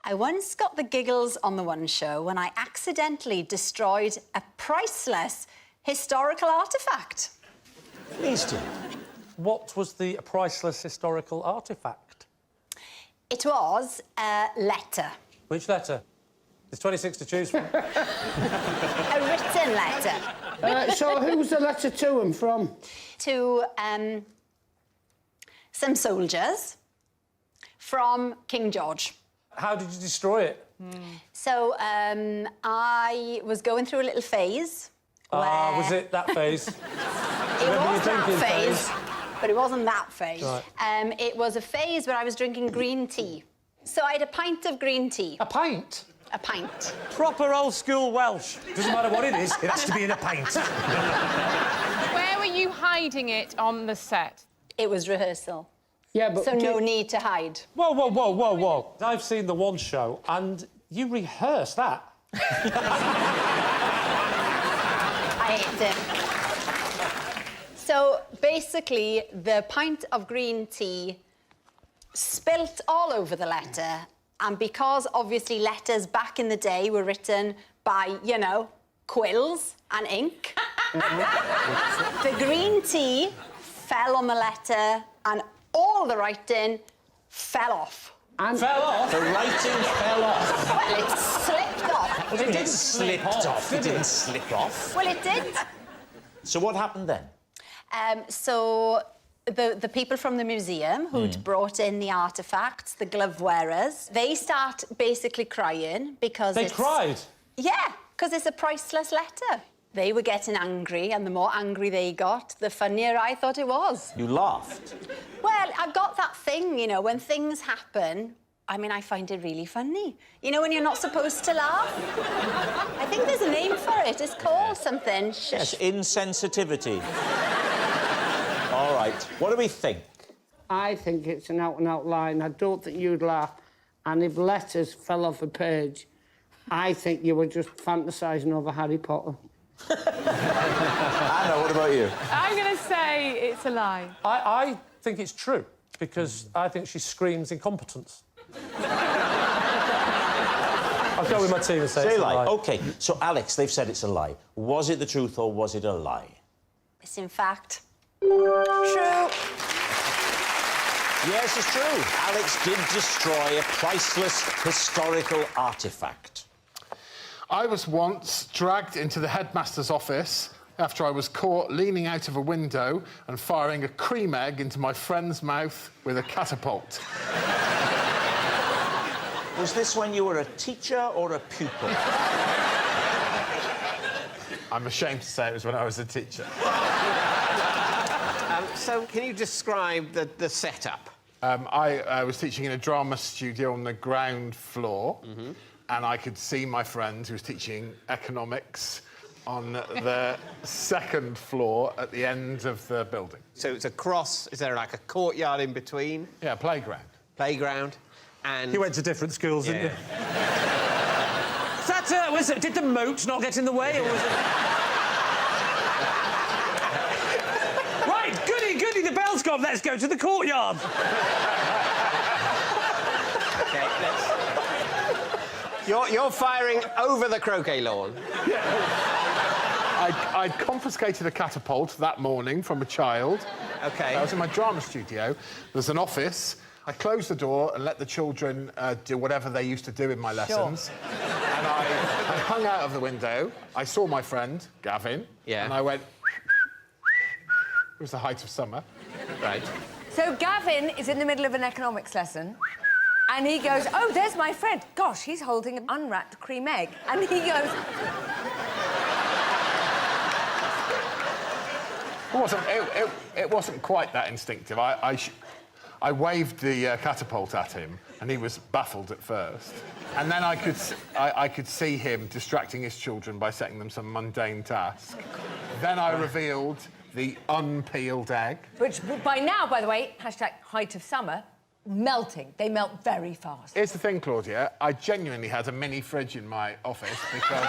I once got the giggles on the one show when I accidentally destroyed a priceless historical artefact. Please do. What was the priceless historical artefact? It was a letter. Which letter? There's 26 to choose from. A written letter. So who was the letter to and from? To some soldiers from King George. How did you destroy it? So I was going through a little phase. Was it that phase? It was that phase, but it wasn't that phase. Right. It was a phase where I was drinking green tea. So I had a pint of green tea. A pint? A pint. Proper old-school Welsh. Doesn't matter what it is, it has to be in a pint. Where were you hiding it on the set? It was rehearsal. Yeah, but... So no need to hide. Whoa, whoa, whoa, whoa, whoa. I've seen the one show, and you rehearse that. I hate it. So, basically, the pint of green tea spilt all over the letter, and because, obviously, letters back in the day were written by, you know, quills and ink, the green tea fell on the letter and all the writing fell off. And Fell off? The writing fell off. Well, it slipped off. Well, it didn't slip off. It didn't slip off. Well, it did. So what happened then? So the people from the museum who'd brought in the artefacts, the glove wearers, they start basically crying because They cried? Yeah, because it's a priceless letter. They were getting angry, and the more angry they got, the funnier I thought it was. You laughed. Well, I've got that thing, you know, when things happen, I mean, I find it really funny. You know, when you're not supposed to laugh? I think there's a name for it. It's called something. Yes, insensitivity. All right. What do we think? I think it's an out-and-out lie, and I don't think you'd laugh. And if letters fell off a page, I think you were just fantasising over Harry Potter. Anna, what about you? I'm going to say it's a lie. I think it's true, because I think she screams incompetence. I'll go with my team and say it's a lie. OK, so, Alex, they've said it's a lie. Was it the truth or was it a lie? It's, in fact, true. Yes, it's true. Alex did destroy a priceless historical artefact. I was once dragged into the headmaster's office after I was caught leaning out of a window and firing a cream egg into my friend's mouth with a catapult. Was this when you were a teacher or a pupil? I'm ashamed to say it was when I was a teacher. So, can you describe the setup? I was teaching in a drama studio on the ground floor, and I could see my friend who was teaching economics on the second floor at the end of the building. So it's a cross. Is there like a courtyard in between? Yeah, playground. Playground. And... You went to different schools, didn't you? Did the moat not get in the way, or was it... Right, goody, the bell's gone. Let's go to the courtyard. OK, let's... You're firing over the croquet lawn. I'd confiscated a catapult that morning from a child. OK. I was in my drama studio. There's an office. I closed the door and let the children do whatever they used to do in my lessons. And I hung out of the window. I saw my friend, Gavin. Yeah. And I went... It was the height of summer. Right. So Gavin is in the middle of an economics lesson, and he goes, oh, there's my friend. Gosh, he's holding an unwrapped cream egg. And he goes... It wasn't quite that instinctive. I waved the catapult at him, and he was baffled at first. And then I could see him distracting his children by setting them some mundane task. Then I revealed the unpeeled egg. Which, by now, by the way, hashtag height of summer, melting. They melt very fast. Here's the thing, Claudia. I genuinely had a mini fridge in my office because...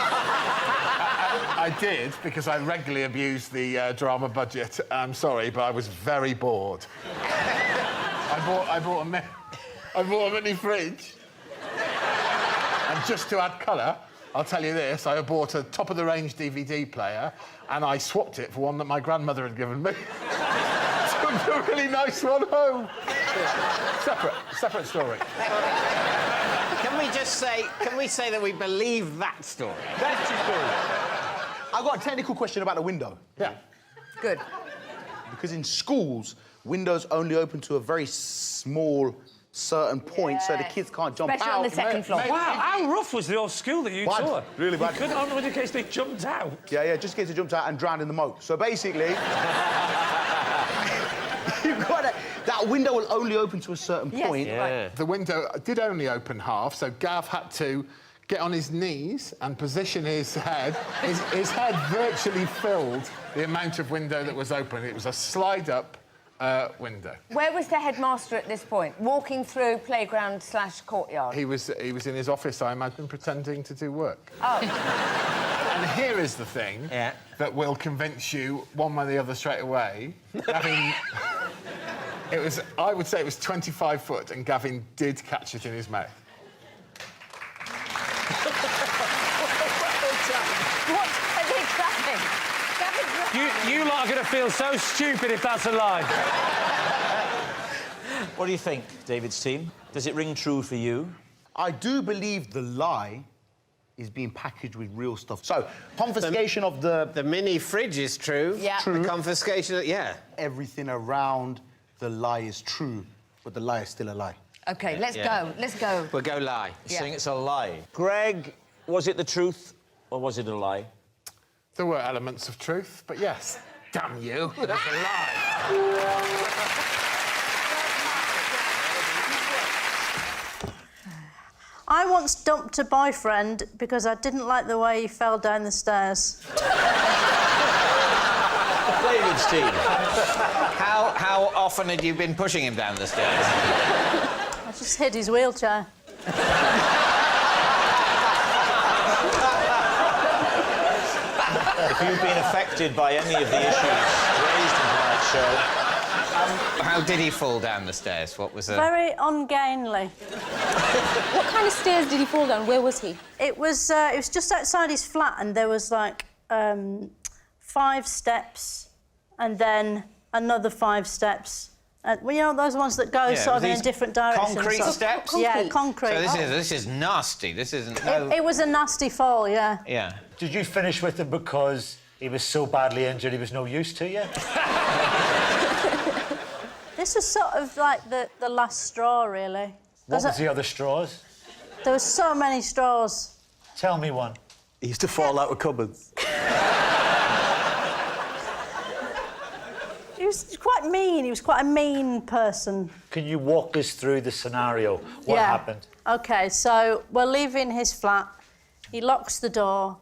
I did, because I regularly abused the drama budget. I'm sorry, but I was very bored. I bought a mini fridge. And just to add colour, I'll tell you this, I bought a top-of-the-range DVD player and I swapped it for one that my grandmother had given me. Took a really nice one home. Separate story. Can we say that we believe that story? That's the story. I've got a technical question about the window. Yeah. Good. Because in schools, windows only open to a very small certain point, so the kids can't jump Especially out. on the second floor. Wow, how rough was the old school that you Bad. taught? Really bad. You couldn't, only in case they jumped out. Yeah, just in case they jumped out and drowned in the moat. So basically, you've got that window will only open to a certain point. Yeah. The window did only open half, so Gav had to get on his knees and position his head. His head virtually filled the amount of window that was open. It was a slide-up window. Where was the headmaster at this point? Walking through playground/courtyard? He was in his office, I imagine, pretending to do work. Oh. And here is the thing that will convince you one way or the other straight away. Gavin... I would say it was 25 foot, and Gavin did catch it in his mouth. What are they grabbing? You lot are going to feel so stupid if that's a lie. What do you think, David's team? Does it ring true for you? I do believe the lie is being packaged with real stuff. So, confiscation of the... The mini fridge is true. Yeah. The confiscation, yeah. Everything around the lie is true, but the lie is still a lie. OK, let's go. Let's go. We'll go lie. You're saying it's a lie. Greg, was it the truth or was it a lie? There were elements of truth, but yes. Damn you, that's a lie. I once dumped a boyfriend because I didn't like the way he fell down the stairs. David's team. How often had you been pushing him down the stairs? I just hid his wheelchair. If you've been affected by any of the issues raised in tonight's show... How did he fall down the stairs? What was Very ungainly. What kind of stairs did he fall down? Where was he? It was just outside his flat, and there was, like, 5 steps, and then another 5 steps. Well, you know, those ones that go sort of in a different direction. Concrete sort of. steps? Yeah, concrete. So this is nasty. This isn't... It was a nasty fall, yeah. Yeah. Did you finish with him because he was so badly injured he was no use to you? This was sort of like the last straw, really. What was the other straws? There were so many straws. Tell me one. He used to fall out of cupboards. He was quite mean. He was quite a mean person. Can you walk us through the scenario? What happened? OK, so we're leaving his flat. He locks the door.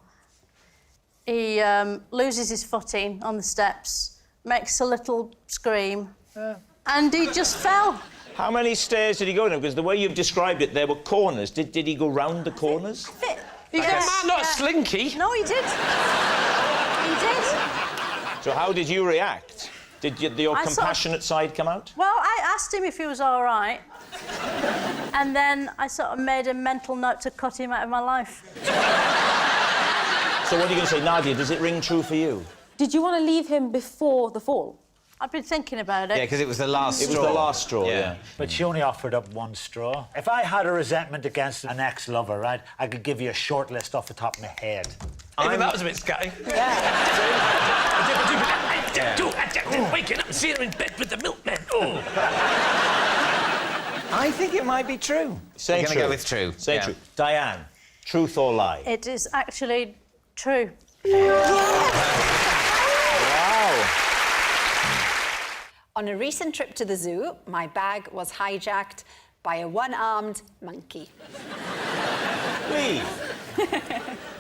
He loses his footing on the steps, makes a little scream, and he just fell. How many stairs did he go down? Because the way you've described it, there were corners. Did he go round the corners? He's a man, not a slinky. No, he did. He did. So how did you react? Did your compassionate side come out? Well, I asked him if he was all right, and then I sort of made a mental note to cut him out of my life. So what are you going to say, Nadia? Does it ring true for you? Did you want to leave him before the fall? I've been thinking about it. Yeah, because it was the last straw. It was the last straw, yeah. But she only offered up one straw. If I had a resentment against an ex-lover, right, I could give you a short list off the top of my head. Even that was a bit scatty. Waking up and seeing her in bed with the milkman. Oh. I think it might be true. Say We're true. going to go with true. Say true. Diane, truth or lie? It is actually true. Wow. On a recent trip to the zoo, my bag was hijacked by a one-armed monkey. Lee.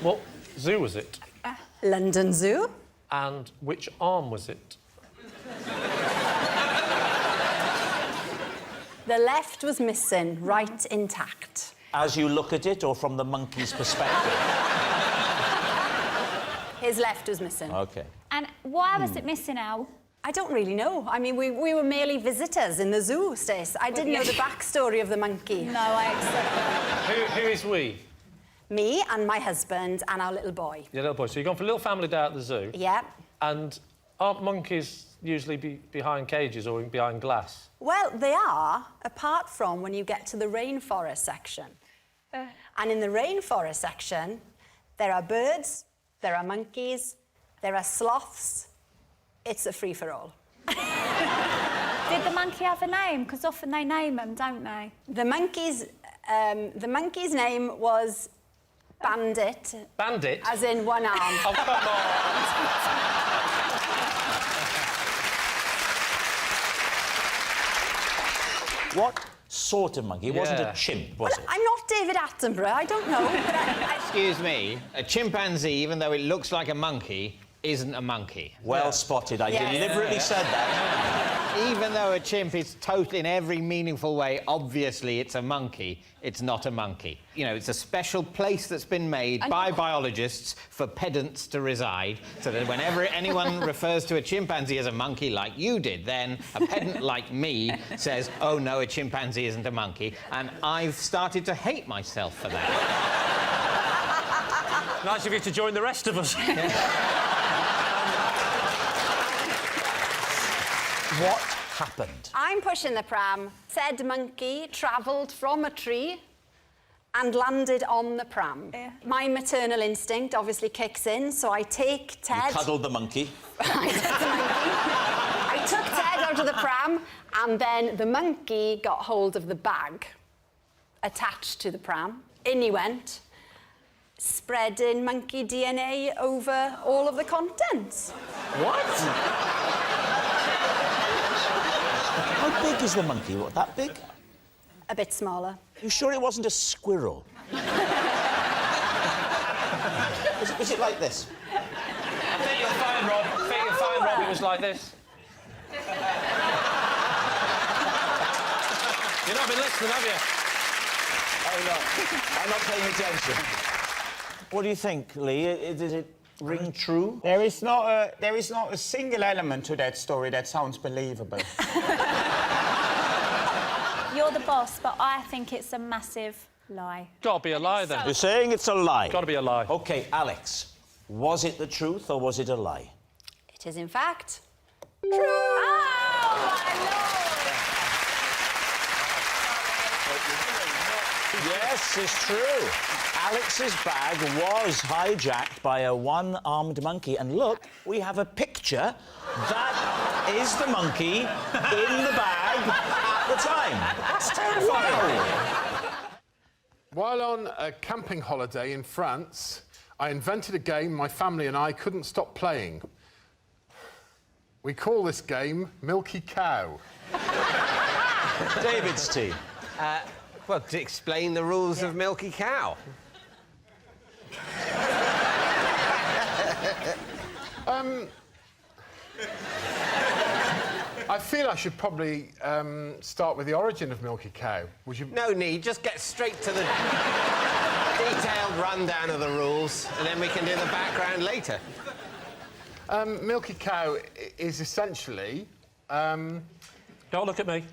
What zoo was it? London Zoo. And which arm was it? The left was missing, right intact. As you look at it, or from the monkey's perspective? His left was missing. OK. And why was it missing now? I don't really know. I mean, we were merely visitors in the zoo, Stace. I didn't know the backstory of the monkey. No, I accept that. Who is we? Me and my husband and our little boy. Your little boy. So you've gone for a little family day at the zoo. Yeah. And aren't monkeys usually behind cages or behind glass? Well, they are, apart from when you get to the rainforest section. And in the rainforest section, there are birds, there are monkeys, there are sloths. It's a free-for-all. Did the monkey have a name? Because often they name them, don't they? The monkey's name was Bandit. Bandit? As in one arm. Oh, come on! What sort of monkey? It wasn't a chimp, was it? I'm not David Attenborough, I don't know. But Excuse me, a chimpanzee, even though it looks like a monkey, isn't a monkey. Well spotted. I deliberately said that. Even though a chimp is totally, in every meaningful way, obviously it's a monkey, it's not a monkey. You know, it's a special place that's been made by biologists for pedants to reside, so that whenever anyone refers to a chimpanzee as a monkey, like you did, then a pedant like me says, oh, no, a chimpanzee isn't a monkey, and I've started to hate myself for that. Nice of you to join the rest of us. What happened? I'm pushing the pram. Said monkey travelled from a tree and landed on the pram. My maternal instinct obviously kicks in, so I take Ted... You cuddled the monkey. I took Ted out of the pram, and then the monkey got hold of the bag attached to the pram. In he went, spreading monkey DNA over all of the contents. What? How big is the monkey? What, that big? A bit smaller. You sure it wasn't a squirrel? was it like this? I think you'll find, Rob. It was like this. You've not been listening, have you? Oh, no. I'm not paying attention. What do you think, Lee? Did it ring true? There is not a single element to that story that sounds believable. You're the boss, but I think it's a massive lie. Gotta be a lie, then. You're saying it's a lie? Gotta be a lie. OK, Alex, was it the truth or was it a lie? It is, in fact, true. Oh, my Lord! Yes, it's true. Alex's bag was hijacked by a one-armed monkey. And look, we have a picture. That is the monkey in the bag at the time. That's terrifying. While on a camping holiday in France, I invented a game my family and I couldn't stop playing. We call this game Milky Cow. David's team. Well, to explain the rules of Milky Cow. I feel I should probably start with the origin of Milky Cow. Would you? No need, just get straight to the detailed rundown of the rules, and then we can do the background later. Milky Cow is essentially... Don't look at me.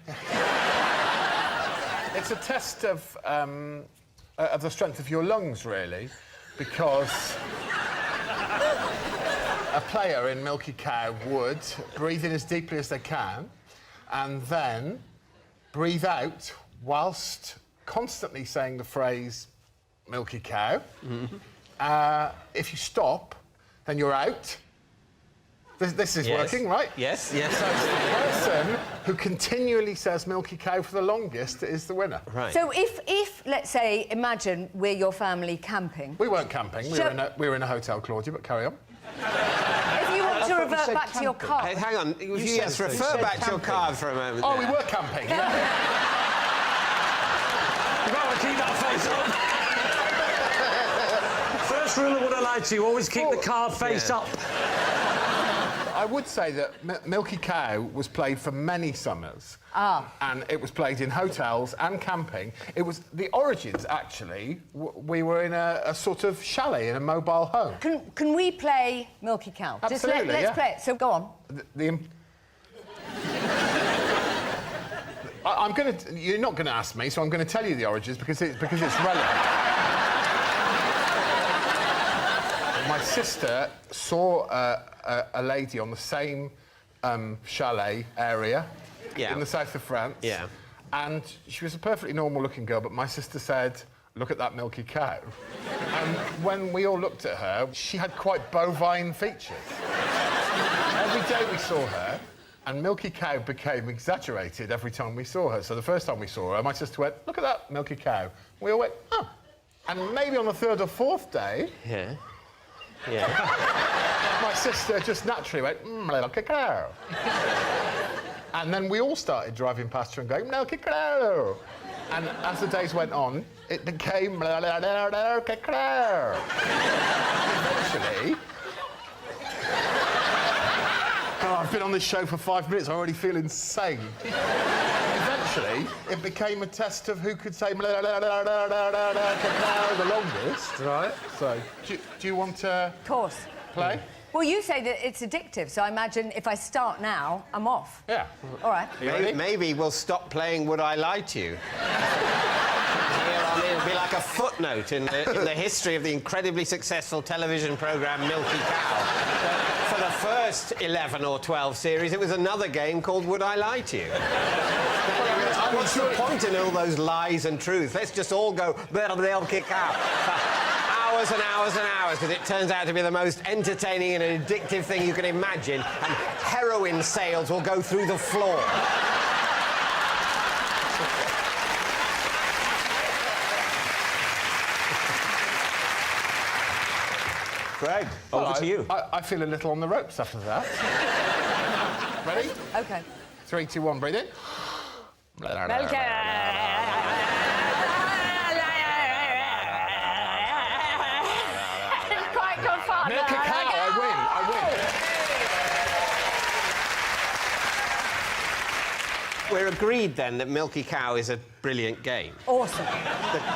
It's a test of the strength of your lungs, really, because a player in Milky Cow would breathe in as deeply as they can and then breathe out whilst constantly saying the phrase Milky Cow. If you stop, then you're out. This is working, right? Yes. So it's the person who continually says Milky Cow for the longest is the winner. Right. So if let's say, imagine we're your family camping. We weren't camping. We were in a hotel, Claudia, but carry on. If you want to revert back to your car. Hey, hang on. Yes, refer back to your card for a moment. Oh, we were camping. You might want to keep that face up. First rule of what I like to, always keep the card face up. I would say that Milky Cow was played for many summers. And it was played in hotels and camping. It was the origins, actually. We were in a sort of chalet in a mobile home. Can we play Milky Cow? Absolutely, Let's play it. So go on. You're not going to ask me, so I'm going to tell you the origins because it's relevant. My sister saw a lady on the same chalet area in the south of France. Yeah. And she was a perfectly normal-looking girl, but my sister said, "Look at that milky cow." And when we all looked at her, she had quite bovine features. Every day we saw her, and milky cow became exaggerated every time we saw her. So the first time we saw her, my sister went, "Look at that milky cow." We all went, "Huh." And maybe on the third or fourth day... Yeah. my sister just naturally went, "Milky cow." And then we all started driving past her and going, "Milky cow." And as the days went on, it became milky cow. Eventually... Oh, I've been on this show for 5 minutes, I already feel insane. Eventually, it became a test of who could say the longest. Right. So, do you want to... Of course. Play? Well, you say that it's addictive, so I imagine if I start now, I'm off. Yeah. All right. Maybe we'll stop playing Would I Lie to You? It'll be like a footnote in the history of the incredibly successful television programme Milky Cow. For the first 11 or 12 series, it was another game called Would I Lie to You? What's the point in all those lies and truths? Let's just all go Milky Cow for hours and hours and hours, because it turns out to be the most entertaining and addictive thing you can imagine, and heroin sales will go through the floor. Greg, over to you. I feel a little on the ropes after that. Ready? OK. 3, 2, 1, breathe in. Quite good fun. Milky cow, I win. We're agreed, then, that Milky Cow is a brilliant game. Awesome.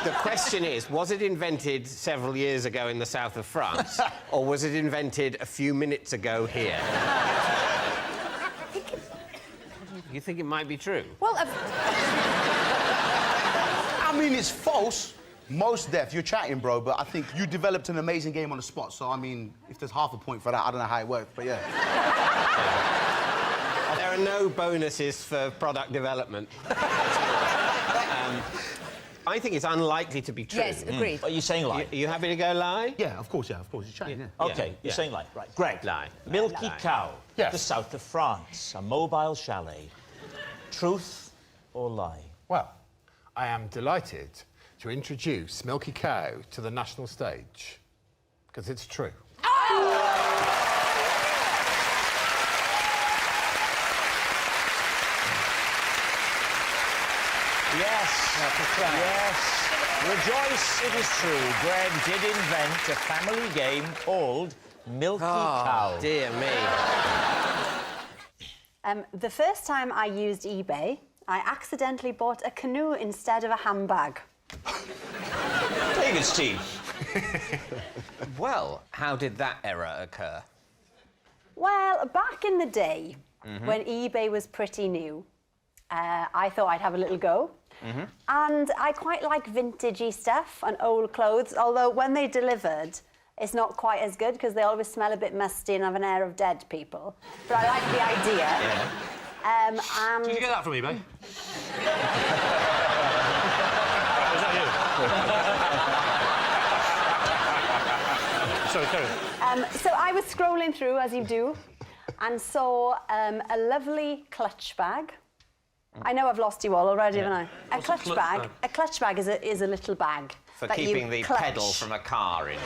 The question is, was it invented several years ago in the south of France, or was it invented a few minutes ago here? You think it might be true? Well, I mean, it's false. Most deaf. You're chatting, bro, but I think you developed an amazing game on the spot. So, I mean, if there's half a point for that, I don't know how it worked, but yeah. There are no bonuses for product development. I think it's unlikely to be true. Yes, agreed. Are you saying lie? Are you happy to go lie? Yeah, of course, You're chatting, yeah. OK, you're saying lie. Right. Greg. Lie. Milky Cow. Yes. The south of France. A mobile chalet. Truth or lie? Well, I am delighted to introduce Milky Cow to the national stage, because it's true. Yes. Yes. Rejoice, it is true. Greg did invent a family game called Milky Cow. Dear me. The first time I used eBay, I accidentally bought a canoe instead of a handbag. David's team. Well, how did that error occur? Well, back in the day, when eBay was pretty new, I thought I'd have a little go. And I quite like vintagey stuff and old clothes, although when they delivered, it's not quite as good because they always smell a bit musty and have an air of dead people. But I like the idea. Yeah. Did you get that from eBay? Was that you? Sorry, carry on. So I was scrolling through, as you do, and saw a lovely clutch bag. I know I've lost you all already, haven't I? A clutch bag. A clutch bag is a little bag. For that keeping the clutch. pedal from a car in.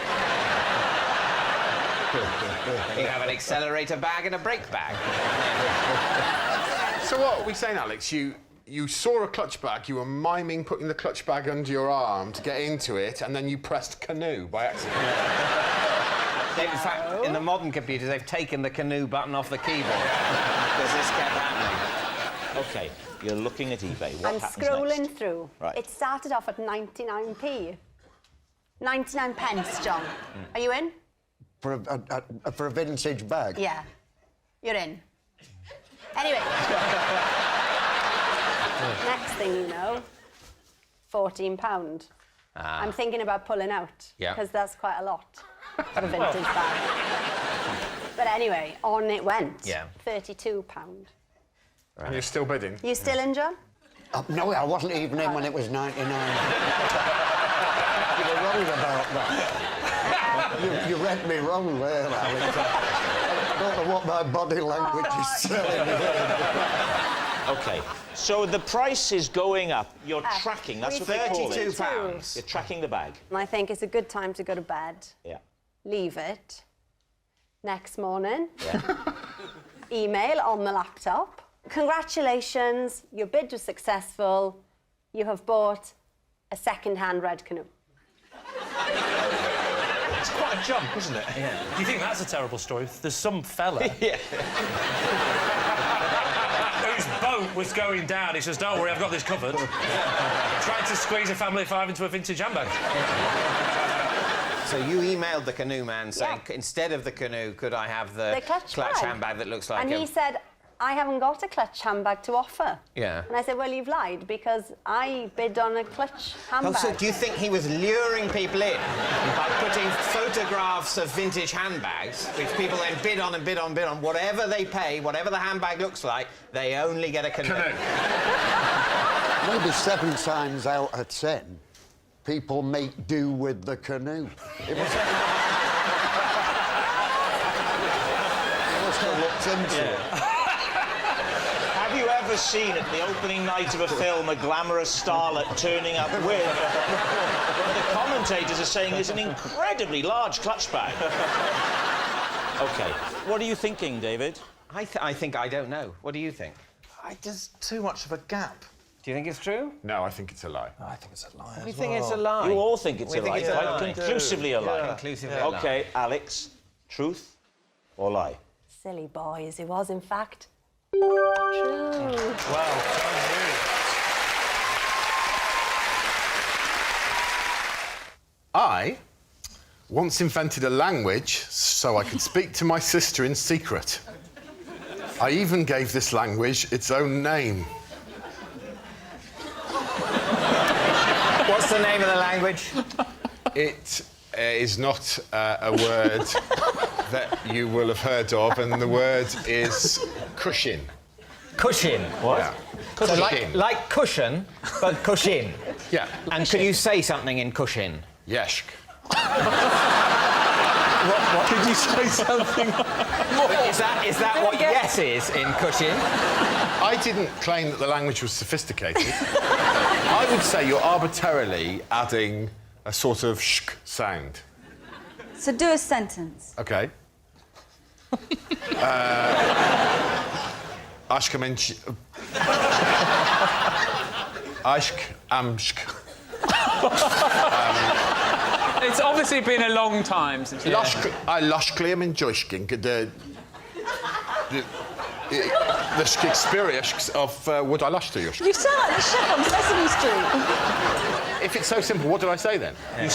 You have an accelerator bag and a brake bag. So what are we saying, Alex? You saw a clutch bag, you were miming putting the clutch bag under your arm to get into it, and then you pressed canoe by accident. In fact, in the modern computers, they've taken the canoe button off the keyboard because this kept happening. OK, you're looking at eBay. What I'm happens scrolling next? through. Right. It started off at 99p. 99 pence, John. Are you in? For a vintage bag? Yeah. You're in. Anyway. Next thing you know, £14. I'm thinking about pulling out. Yeah. Because that's quite a lot. for a vintage bag. But anyway, on it went. Yeah. £32. And you're still bidding? You still in, John? No, I wasn't even in when it was 99. You were wrong about that. You read me wrong there, Alex. I don't know what my body language is telling me. OK, so the price is going up. You're tracking, that's what they call it. £32. You're tracking the bag. And I think it's a good time to go to bed. Yeah. Leave it. Next morning. Yeah. Email on the laptop. Congratulations, your bid was successful. You have bought a second-hand red canoe. It's quite a jump, isn't it? Yeah. Do you think that's a terrible story? There's some fella Yeah. whose boat was going down. He says, don't worry, I've got this covered. Tried to squeeze a family of 5 into a vintage handbag. So you emailed the canoe man saying, instead of the canoe, could I have the clutch bag. handbag that looks like And he said, I haven't got a clutch handbag to offer. Yeah. And I said, well, you've lied, because I bid on a clutch handbag. So do you think he was luring people in by putting photographs of vintage handbags, which people then bid on and bid on, bid on, whatever they pay, whatever the handbag looks like, they only get a canoe? Maybe 7 times out of 10, people make do with the canoe. It must have looked into it. Have you ever seen at the opening night of a film a glamorous starlet turning up with what the commentators are saying is an incredibly large clutch bag? OK, what are you thinking, David? I think I don't know. What do you think? There's too much of a gap. Do you think it's true? No, I think it's a lie. I think it's a lie. We think it's a lie. You all think it's We a think lie. it's a lie. Conclusively a lie. Yeah. Conclusively a lie. OK, Alex, truth or lie? Silly boys, it was, in fact, true. Well, I once invented a language so I could speak to my sister in secret. I even gave this language its own name. What's the name of the language? It is not a word that you will have heard of, and the word is cushion. Cushion. What? Yeah. So Cushion. like cushion, but cushion. Yeah. And could you say something in cushion? Yesh. What? Could you say something more? Is that what yes is in cushion? I didn't claim that the language was sophisticated. I would say you're arbitrarily adding a sort of shk sound. So do a sentence. OK. Ashk mench... Ashk amshk. It's obviously been a long time since... I lashkli am in joishking. The experience of would I lash to you? You sound like the chef on Sesame Street. If it's so simple, what did I say then? You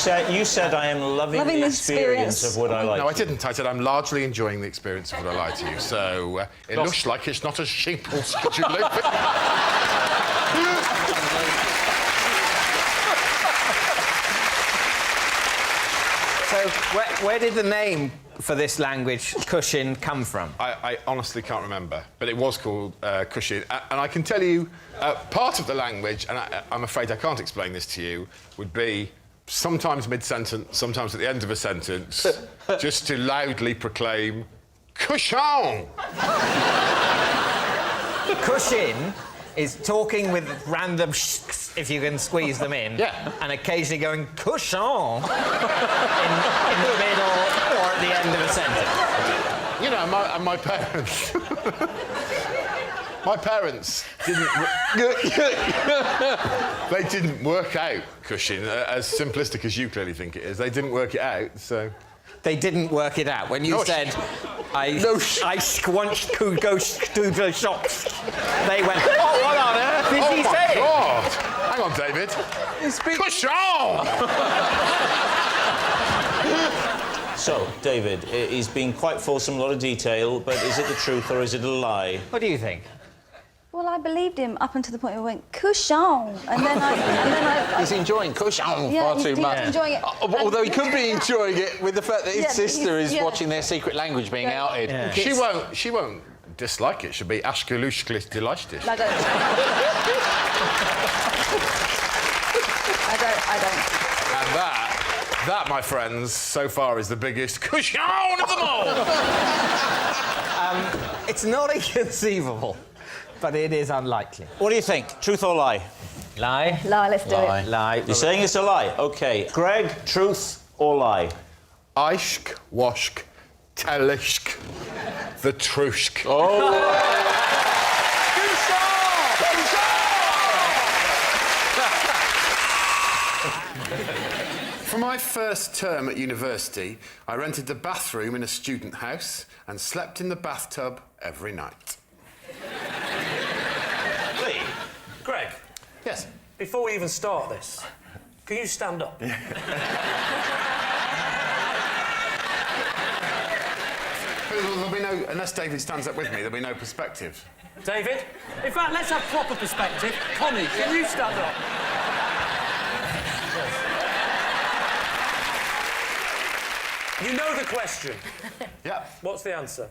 said I am loving the experience of what I like. No, I didn't. I said I'm largely enjoying the experience of what I like to you. So it looks like it's not as simple as you live it. So where did the name for this language, cushion, come from? I honestly can't remember, but it was called cushion. And I can tell you, part of the language, and I'm afraid I can't explain this to you, would be sometimes mid-sentence, sometimes at the end of a sentence, just to loudly proclaim, cushion! Cushion is talking with random shks, if you can squeeze them in, and occasionally going cushion in the middle or at the end of a sentence. You know, my parents... my parents didn't... they didn't work out cushion, as simplistic as you clearly think it is. They didn't work it out, so... They didn't work it out. When you said, I squunched could go to the shops, they went, oh, what on earth is he saying? Oh, my God! Hang on, David. So, David, he's been quite fulsome, a lot of detail, but is it the truth or is it a lie? What do you think? Well, I believed him up until the point where I went, cushion. And then I... He's enjoying cushion far too much. He's enjoying it. Although he could be enjoying it with the fact that his Yeah, sister is yeah. watching their secret language being outed. Yeah. She won't dislike it. She'll be ashkelushklis delishtis. I don't. I don't. And that, my friends, so far is the biggest cushion of them all. It's not inconceivable, but it is unlikely. What do you think? Truth or lie? Lie. Lie, let's do it. Lie. You're saying it's a lie? OK. Greg, truth or lie? Aishk, washk, telishk, the trushk. Oh! For my first term at university, I rented a bathroom in a student house and slept in the bathtub every night. Lee, Greg. Yes? Before we even start this, can you stand up? There'll be no, unless David stands up with me, there'll be no perspective. David? In fact, let's have proper perspective. Connie, can you stand up? You know the question. Yeah. What's the answer?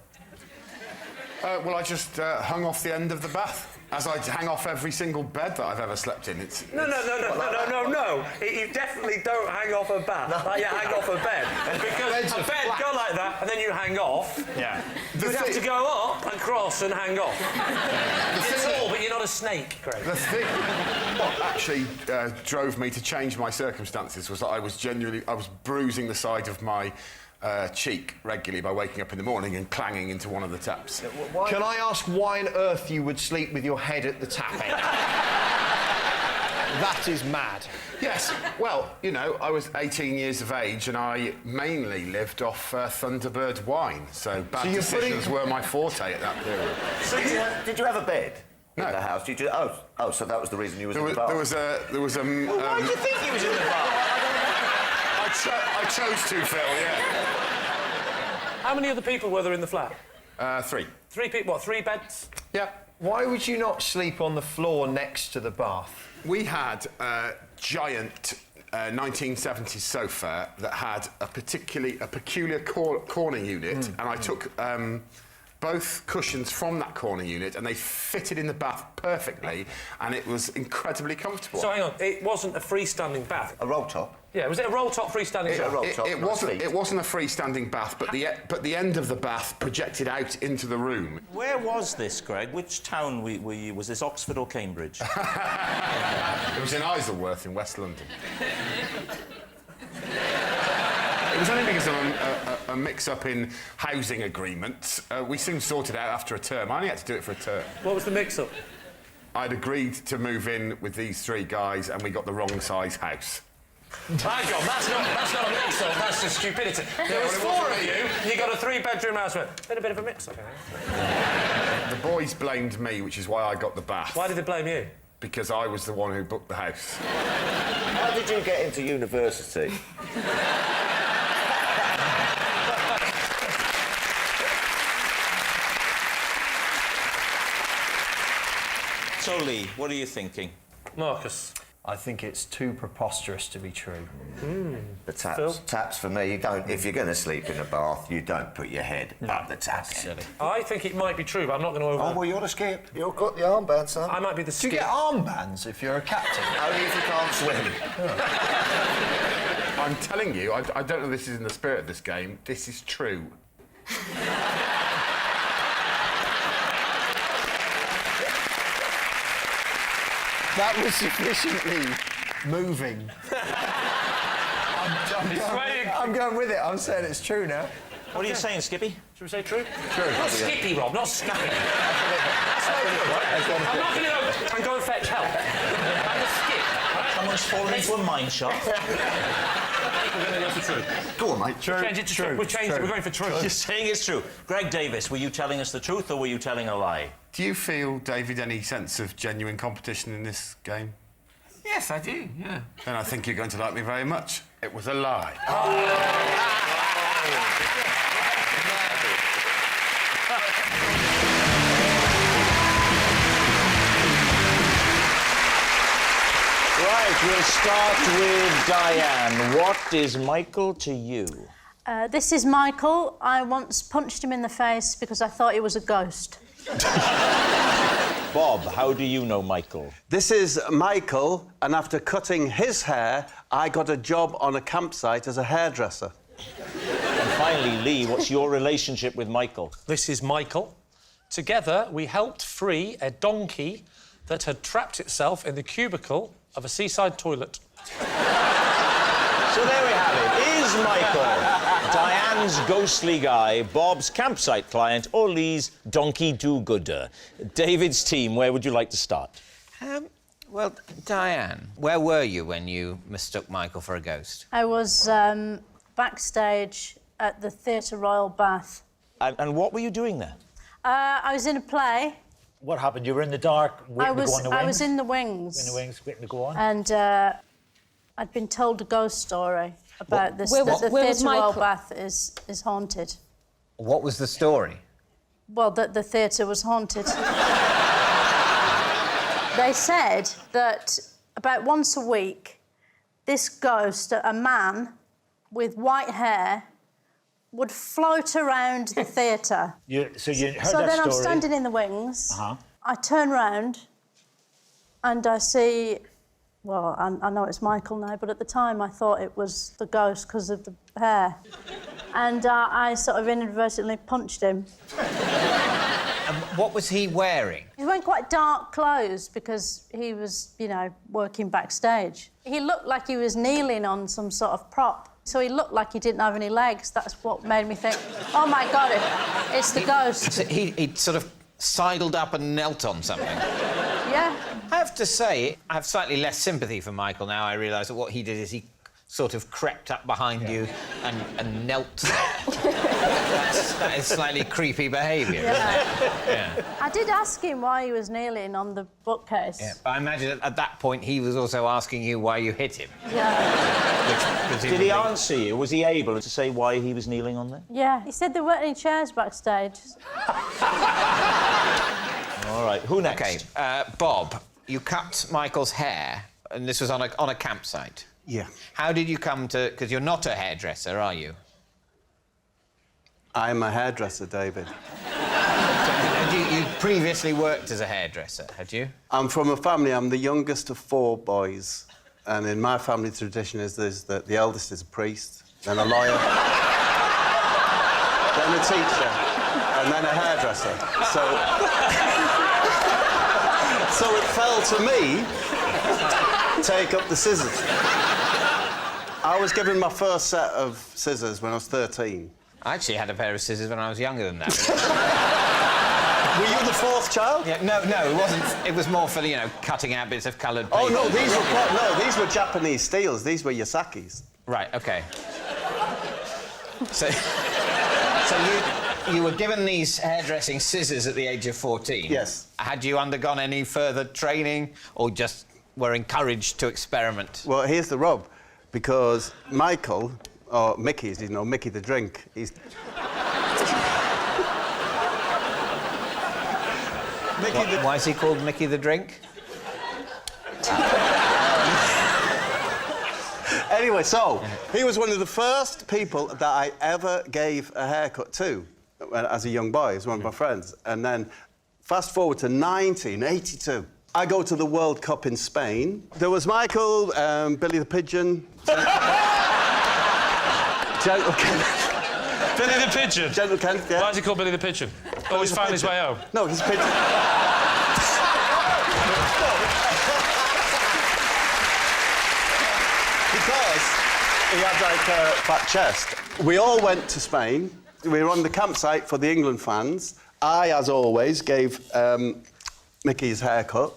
Well, I just hung off the end of the bath, as I hang off every single bed that I've ever slept in. No. You definitely don't hang off a bath like you hang off a bed. Because a bed go like that and then you hang off. Yeah. You'd have to go up and cross and hang off. You're tall, but you're not a snake, Greg. The thing what actually drove me to change my circumstances was that I was bruising the side of my cheek regularly by waking up in the morning and clanging into one of the taps. Can I ask why on earth you would sleep with your head at the tap end? That is mad. Yes, well, you know, I was 18 years of age and I mainly lived off Thunderbird wine, so bad decisions were my forte at that period. So did you have a bed in the house? Did you? Oh, so that was the reason you was in the bath. There was a. Why did you think he was in the bath? I chose to, Phil. Yeah. How many other people were there in the flat? 3. 3 people. What? 3 beds? Yeah. Why would you not sleep on the floor next to the bath? We had a giant 1970s sofa that had a peculiar corner unit, and I took both cushions from that corner unit and they fitted in the bath perfectly, and it was incredibly comfortable. So hang on, it wasn't a freestanding bath? A roll top? Yeah, was it a roll top freestanding bath? It wasn't a freestanding bath, but the end of the bath projected out into the room. Where was this, Greg? Which town was this, Oxford or Cambridge? It was in Isleworth in West London. It was only because of a mix-up in housing agreements. We soon sorted it out after a term. I only had to do it for a term. What was the mix-up? I'd agreed to move in with these 3 guys and we got the wrong size house. Hang on, that's not a mix-up, that's just stupidity. There was 4 of you, and you got a 3-bedroom house. Been a bit of a mix-up. The boys blamed me, which is why I got the bath. Why did they blame you? Because I was the one who booked the house. How did you get into university? So, Lee, what are you thinking? Marcus? I think it's too preposterous to be true. The taps for me, you don't. If you're going to sleep in a bath, you don't put your head up the tap end. I think it might be true, but I'm not going to over... Oh, well, you're the skip. You've got the armband, son. I might be the skip. Do you get armbands if you're a captain? Only if you can't swim. I'm telling you, I don't know if this is in the spirit of this game, this is true. That was sufficiently moving. I'm going with it. I'm saying it's true now. What are you saying, Skippy? Should we say true? True. Not Skippy, Rob, not Skippy. That's no good, right? I'm not going to go and go and fetch help. I'm the skip, right? Someone's fallen into a mine shaft. We're going to go for true. Go on, mate. True. Change it to true. We've changed it. We're going for true. You're saying it's true. Greg Davis, were you telling us the truth or were you telling a lie? Do you feel, David, any sense of genuine competition in this game? Yes, I do, yeah. Then I think you're going to like me very much. It was a lie. Right, we'll start with Diane. What is Michael to you? This is Michael. I once punched him in the face because I thought he was a ghost. Bob, how do you know Michael? This is Michael, and after cutting his hair, I got a job on a campsite as a hairdresser. And finally, Lee, what's your relationship with Michael? This is Michael. Together, we helped free a donkey that had trapped itself in the cubicle of a seaside toilet. So there we have it. Is Michael Diane's ghostly guy, Bob's campsite client, or Lee's donkey do-gooder? David's team, where would you like to start? Well, Diane, where were you when you mistook Michael for a ghost? I was backstage at the Theatre Royal Bath. And what were you doing there? I was in a play. What happened? You were in the dark, waiting to go on the wings? I was in the wings. In the wings, waiting to go on? And I'd been told a ghost story about this. Where The was Theatre Royal Michael? Bath is haunted. What was the story? Well, that the theatre was haunted. They said that about once a week, this ghost, a man with white hair, would float around the theatre. So you heard So that then story? I'm standing in the wings. Uh-huh. I turn round and I see... Well, I know it's Michael now, but at the time I thought it was the ghost because of the hair. And I sort of inadvertently punched him. And what was he wearing? He was wearing quite dark clothes because he was, you know, working backstage. He looked like he was kneeling on some sort of prop. So he looked like he didn't have any legs. That's what made me think, oh, my God, it's the ghost. So he sort of sidled up and knelt on something. Yeah. I have to say, I have slightly less sympathy for Michael now. I realise that what he did is he sort of crept up behind you and knelt there. That is slightly creepy behaviour, isn't it? Yeah. I did ask him why he was kneeling on the bookcase. Yeah, but I imagine at that point he was also asking you why you hit him. Yeah. Did he answer you? Was he able to say why he was kneeling on there? Yeah. He said there weren't any chairs backstage. All right, who next? OK, Bob, you cut Michael's hair, and this was on a campsite. Yeah. How did you come to... Because you're not a hairdresser, are you? I'm a hairdresser, David. Had you previously worked as a hairdresser, had you? I'm from a family, I'm the youngest of 4 boys. And in my family tradition is that the eldest is a priest, then a lawyer, then a teacher, and then a hairdresser. So it fell to me to take up the scissors. I was given my first set of scissors when I was 13. I actually had a pair of scissors when I was younger than that. Were you the 4th child? Yeah, no, it wasn't. It was more for, you know, cutting out bits of coloured paper. Oh, no, these were Japanese steels. These were Yasakis. Right, OK. So you were given these hairdressing scissors at the age of 14? Yes. Had you undergone any further training or just were encouraged to experiment? Well, here's the rub. Because Michael, or Mickey, as you know, Mickey the drink, he's... Why is he called Mickey the Drink? Anyway, so, he was one of the first people that I ever gave a haircut to as a young boy. He was one of my friends. And then, fast forward to 1982. I go to the World Cup in Spain. There was Michael, Billy the Pigeon... Gentle Kenneth. Billy the Pigeon? Gentle Kenneth, yeah. Why is he called Billy the Pigeon? Oh, he's found his way home. No, he's a pigeon. Because he had, like, a fat chest. We all went to Spain. We were on the campsite for the England fans. I, as always, gave Mickey his haircut.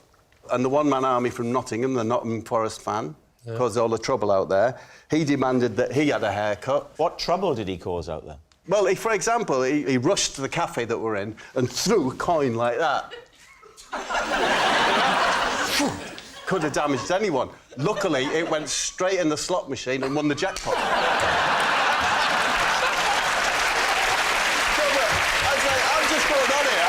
And the one-man army from Nottingham, the Nottingham Forest fan, caused all the trouble out there. He demanded that he had a haircut. What trouble did he cause out there? Well, for example, he rushed to the cafe that we're in and threw a coin like that. Could have damaged anyone. Luckily, it went straight in the slot machine and won the jackpot. I'm just going on here.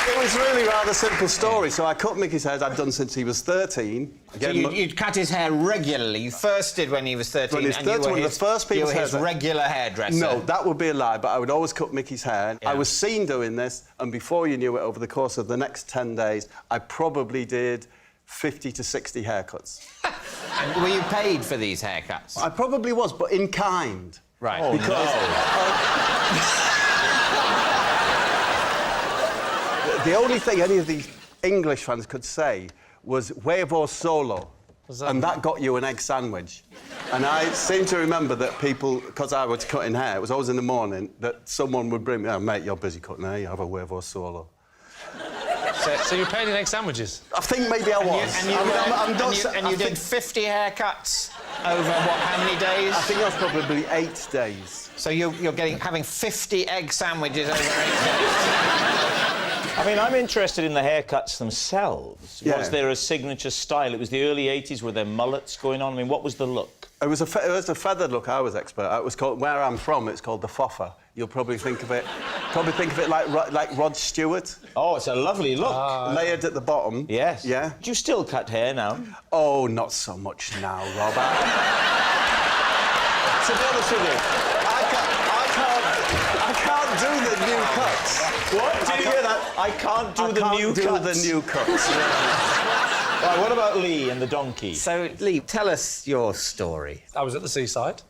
It was really rather simple story. So I cut Mickey's hair. I'd done since he was 13. So you'd cut his hair regularly. You first did when he was 13. When he was 13, one of the first people. You were his regular hairdresser. No, that would be a lie. But I would always cut Mickey's hair. Yeah. I was seen doing this, and before you knew it, over the course of the next 10 days, I probably did 50 to 60 haircuts. And were you paid for these haircuts? I probably was, but in kind. Right. Oh, Because the only thing any of these English fans could say was huevo solo, and that got you an egg sandwich. And I seem to remember that people, because I was cutting hair, it was always in the morning, that someone would bring me, "Oh, mate, you're busy cutting hair, you have a huevo solo." So you were paid in egg sandwiches? I think maybe I was. And you did 50 haircuts over, what, how many days? I think that was probably 8 days. So you're having 50 egg sandwiches over 8 days? I mean, I'm interested in the haircuts themselves. Yeah. Was there a signature style? It was the early 80s. Were there mullets going on? I mean, what was the look? It was a feathered look. I was expert at. It was called, where I'm from, it's called the foffer. You'll probably think of it like Rod Stewart. Oh, it's a lovely look. Layered at the bottom. Yes. Yeah. Do you still cut hair now? Oh, not so much now, Robert. To be honest with you, I can't do the new cuts. What? Did you hear that? I can't do the new cuts. Right, what about Lee and the donkey? So, Lee, tell us your story. I was at the seaside.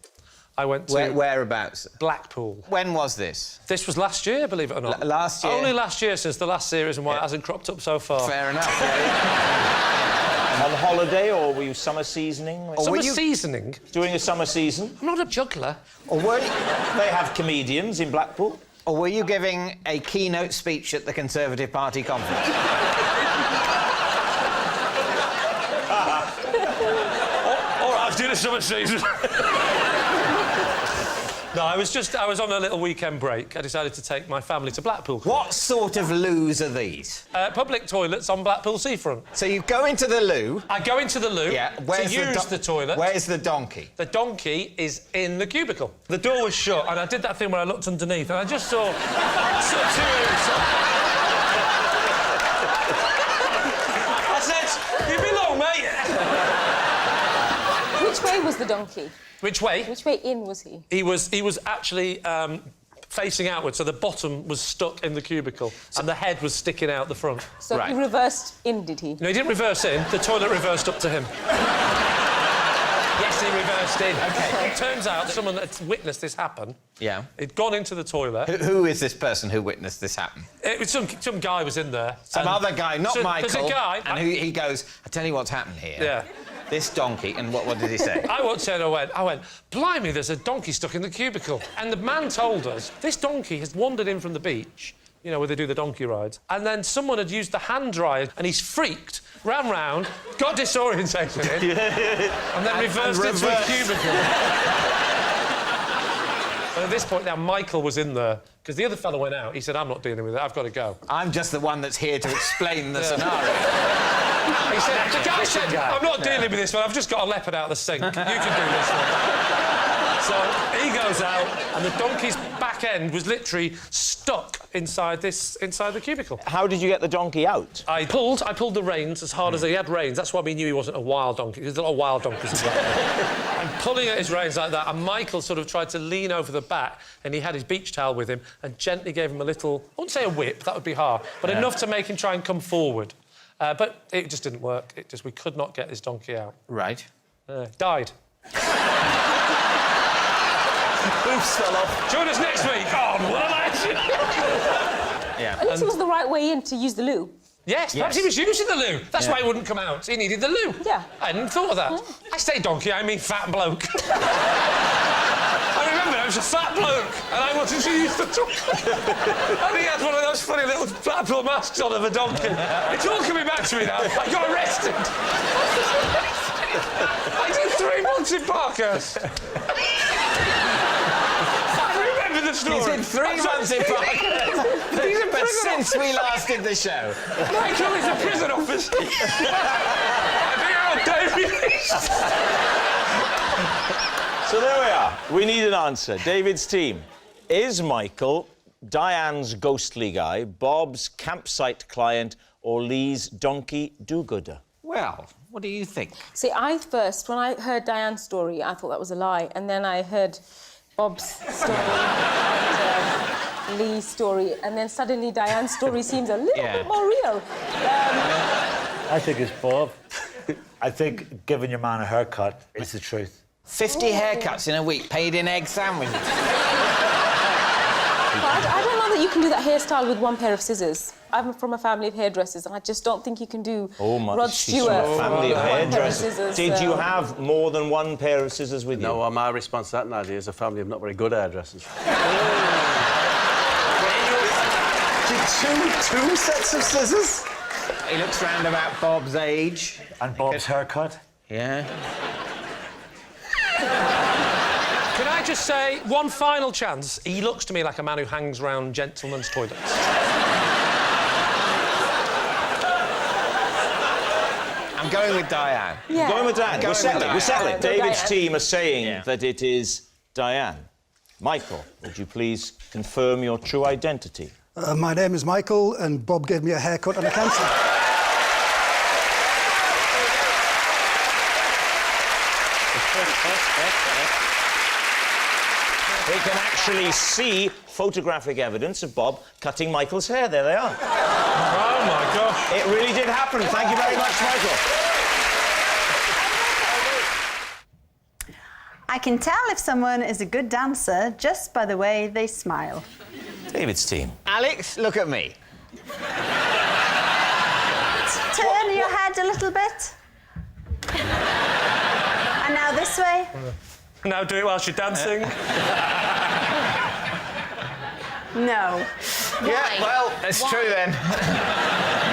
I went to... Whereabouts? Blackpool. When was this? This was last year, believe it or not. Last year? Only last year, since the last series, and why it hasn't cropped up so far. Fair enough. On holiday, or were you summer seasoning? Seasoning? Doing a summer season? I'm not a juggler. Or were you... They have comedians in Blackpool. Or were you giving a keynote speech at the Conservative Party conference? Or I was doing a summer season. No, I was on a little weekend break. I decided to take my family to Blackpool. What sort of loos are these? Public toilets on Blackpool seafront. So you go into the loo... I go into the loo to use the toilet. Where's the donkey? The donkey is in the cubicle. The door was shut, and I did that thing where I looked underneath, and I just saw... I said, "You belong, mate." Which way was the donkey? Which way? Which way in was he? He was actually facing outwards, so the bottom was stuck in the cubicle, and the head was sticking out the front. So he reversed in, did he? No, he didn't reverse in. The toilet reversed up to him. Yes, he reversed in. OK. It turns out someone had witnessed this happen. Yeah. He'd gone into the toilet. Who is this person who witnessed this happen? It was some guy was in there. Some other guy, not Michael. There's a guy... And he goes, "I tell you what's happened here." Yeah. This donkey, and what did he say? I walked in and I went, "Blimey, there's a donkey stuck in the cubicle." And the man told us, this donkey has wandered in from the beach, you know, where they do the donkey rides, and then someone had used the hand dryer, and he's freaked, ran round, got disorientated, and then reversed into a cubicle. And at this point now, Michael was in there, because the other fellow went out. He said, "I'm not dealing with it, I've got to go." I'm just the one that's here to explain the scenario. He said, the guy said, "I'm not dealing with this one, I've just got a leopard out of the sink. You can do this one." So he goes out, and the donkey's back end was literally stuck inside the cubicle. How did you get the donkey out? I pulled the reins as hard as he had reins. That's why we knew he wasn't a wild donkey. There's a lot of wild donkeys as well. I'm pulling at his reins like that, and Michael sort of tried to lean over the back, and he had his beach towel with him, and gently gave him a little, I wouldn't say a whip, that would be hard, but enough to make him try and come forward. But it just didn't work. We could not get this donkey out. Right. Died. Oops, fell off. Join us next week on What I Like. Yeah. At least it was the right way in to use the loo. Yes, perhaps he was using the loo. That's why he wouldn't come out. He needed the loo. Yeah. I hadn't thought of that. I say donkey, I mean fat bloke. I remember I was a fat bloke, and I wanted to use the toilet. And he had one of those funny little Blackpool masks on of a donkey. It's all coming back to me now. I got arrested. I did 3 months in Parkhurst. The story. He's in 3 months in Parkhurst. But since we last did the show. Michael is a prison officer. I think I'm Davies. So there we are. We need an answer. David's team. Is Michael Diane's ghostly guy, Bob's campsite client, or Lee's donkey do-gooder? Well, what do you think? See, when I heard Diane's story, I thought that was a lie. And then I heard Bob's story and Lee's story. And then suddenly Diane's story seems a little bit more real. I think it's Bob. I think giving your man a haircut is the truth. 50 haircuts in a week, paid in egg sandwiches. I don't know that you can do that hairstyle with one pair of scissors. I'm from a family of hairdressers, and I just don't think you can do Rod Stewart family of with one pair of hairdressers. scissors. Did you have more than one pair of scissors with you? No, my response to that, Nadia, is a family of not very good hairdressers. Two sets of scissors? He looks round about Bob's age. And Bob's haircut? Yeah. Can I just say, one final chance, he looks to me like a man who hangs round gentlemen's toilets. I'm going with Diane. Yeah. Going with Diane. We're settling. David's Diane. team are saying that it is Diane. Michael, would you please confirm your true identity? My name is Michael, and Bob gave me a haircut and a cancel. We can actually see photographic evidence of Bob cutting Michael's hair. There they are. Oh, my gosh. It really did happen. Thank you very much, Michael. I can tell if someone is a good dancer just by the way they smile. David's team. Alex, look at me. Turn your head a little bit. And now this way. Now do it whilst you're dancing. No. Yeah, well, it's true then.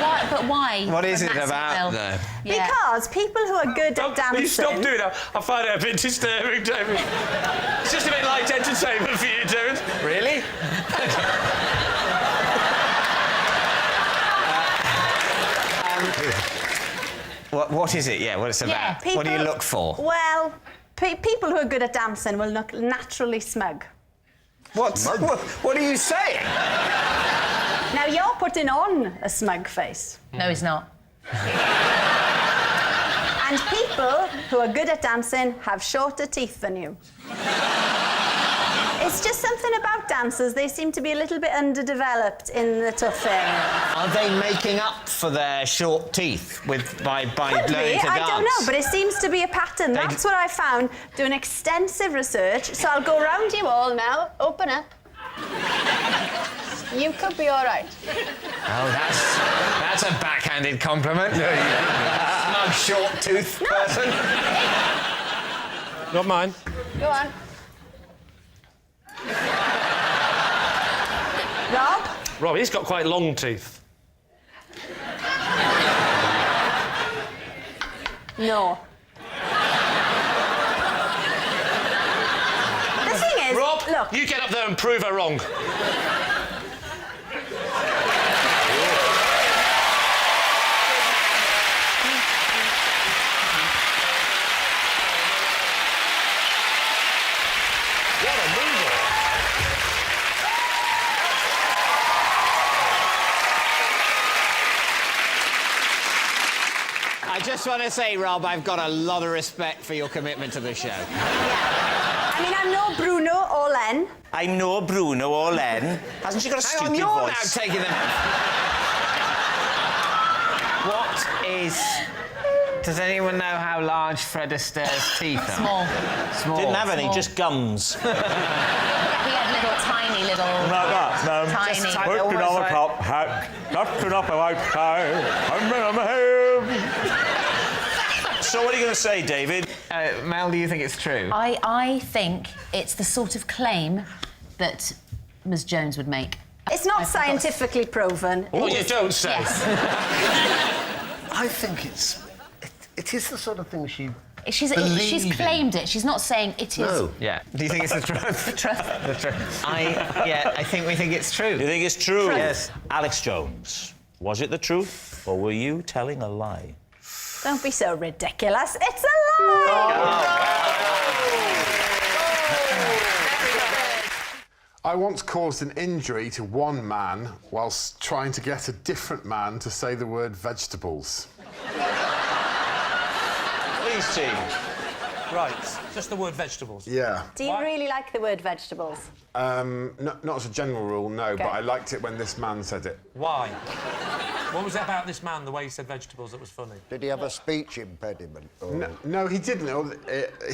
Why? But why? What is When it that's about, well? though? Yeah. Because people who are good at dancing... Will you stop doing that? I find it a bit disturbing, David. It's just a bit light entertainment for you, David. Really? What is it? Yeah, what it's about? Yeah, what do you look for? Well, people who are good at dancing will look naturally smug. What are you saying? Now, you're putting on a smug face. No, he's not. And people who are good at dancing have shorter teeth than you. It's just something about dancers. They seem to be a little bit underdeveloped in the tough area. Are they making up for their short teeth by Could learning be. to dance? I don't know, but it seems to be a pattern. That's what I found doing extensive research. So I'll go round you all now. Open up. You could be all right. Oh, that's a backhanded compliment. Smug, short-toothed person. Not mine. Go on. Rob? Rob, he's got quite long teeth. No. The thing is... Rob, look. you get up there and prove her wrong. I just want to say, Rob, I've got a lot of respect for your commitment to the show. I mean, I'm no Bruno or Len. I'm no Bruno or Len. Hasn't she got a Hang on, stupid you're voice? now taking them. What is... Does anyone know how large Fred Astaire's teeth are? Small. Small. Didn't have any, Small. just gums. He had little, tiny little... Like that, no. Tiny. Just tiny. Put it Almost on the like- top hat, just it up outside, I'm So what are you going to say, David? Mel, do you think it's true? I think it's the sort of claim that Ms. Jones would make. It's not scientifically proven. What you don't say. I think it is the sort of thing she... She's claimed it. She's not saying it is. No. Yeah. Do you think it's the truth? The truth. The truth. I think we think it's true. You think it's true? Yes. Alex Jones, was it the truth, or were you telling a lie? Don't be so ridiculous. It's a lie! I once caused an injury to one man whilst trying to get a different man to say the word vegetables. Please, team. Right, just the word vegetables. Yeah. Do you really like the word vegetables? Not as a general rule, no, Okay. but I liked it when this man said it. Why? What was it about this man, the way he said vegetables, that was funny? Did he have a speech impediment? Or... No, he didn't.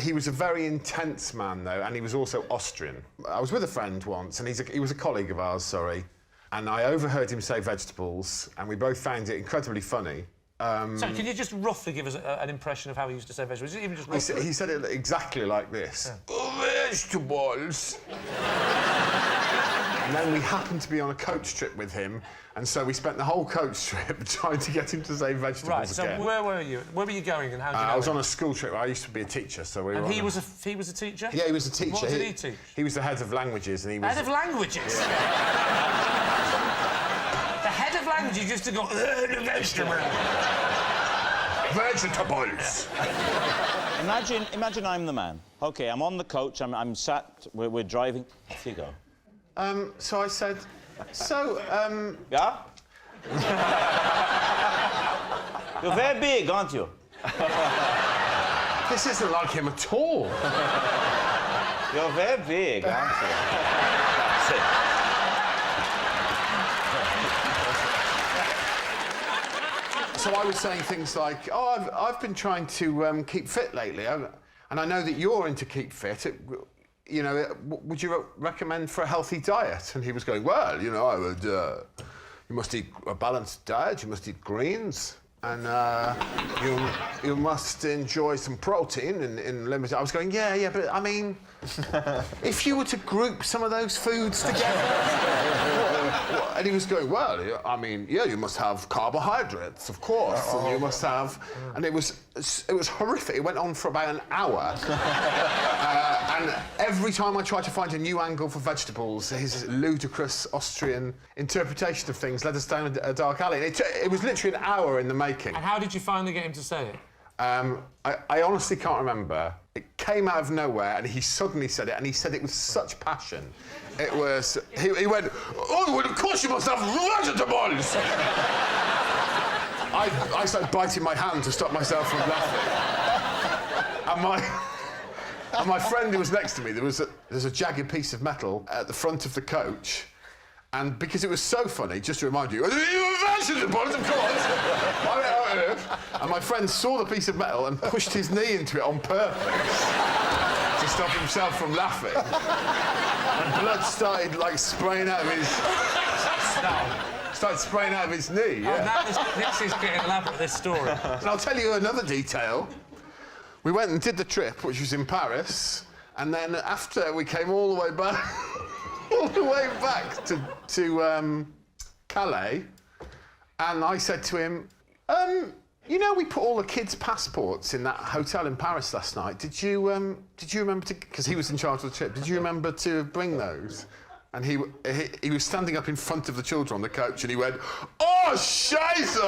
He was a very intense man, though, and he was also Austrian. I was with a friend once, and he was a colleague of ours, sorry, and I overheard him say vegetables, and we both found it incredibly funny. So, can you just roughly give us an impression of how he used to say vegetables? Even just roughly? He said it exactly like this. Yeah. Vegetables. And then we happened to be on a coach trip with him, and so we spent the whole coach trip trying to get him to say vegetables right, so again. where were you? Where were you going and how did you know I was him? on a school trip. I used to be a teacher, so we were And on he was a teacher? Yeah, he was a teacher. What did he teach? He was the head of languages, and he was... Head of languages? Yeah. The head of languages used to go... Vegetables. Imagine I'm the man. OK, I'm on the coach, I'm sat, we're driving. Off you go. So I said, Yeah? You're very big, aren't you? This isn't like him at all. You're very big, aren't you? That's it. So I was saying things like, oh, I've been trying to keep fit lately, and I know that you're into keep fit. You know, would you recommend for a healthy diet? And he was going, well, you know, I would... you must eat a balanced diet, you must eat greens, and you must enjoy some protein in limited... I was going, yeah, but I mean, if you were to group some of those foods together... And he was going, well, I mean, yeah, you must have carbohydrates, of course, and you must have... And it was horrific. It went on for about an hour. And every time I tried to find a new angle for vegetables, his ludicrous Austrian interpretation of things led us down a dark alley. It was literally an hour in the making. And how did you finally get him to say it? I honestly can't remember. It came out of nowhere, and he suddenly said it, and he said it with such passion. It was... He went, oh, well, of course you must have vegetables! I started biting my hand to stop myself from laughing. And my friend who was next to me, there's a jagged piece of metal at the front of the coach, and because it was so funny, just to remind you, vegetables, of course! And my friend saw the piece of metal and pushed his knee into it on purpose to stop himself from laughing. And blood started, like, spraying out of his... Started spraying out of his knee, yeah. Oh, this is getting elaborate, this story. And I'll tell you another detail. We went and did the trip, which was in Paris, and then after we came all the way back... all the way back to Calais, and I said to him, you know, we put all the kids' passports in that hotel in Paris last night. Did you remember to... Because he was in charge of the trip. Did you remember to bring those? And he was standing up in front of the children on the coach, and he went, oh, Scheiße!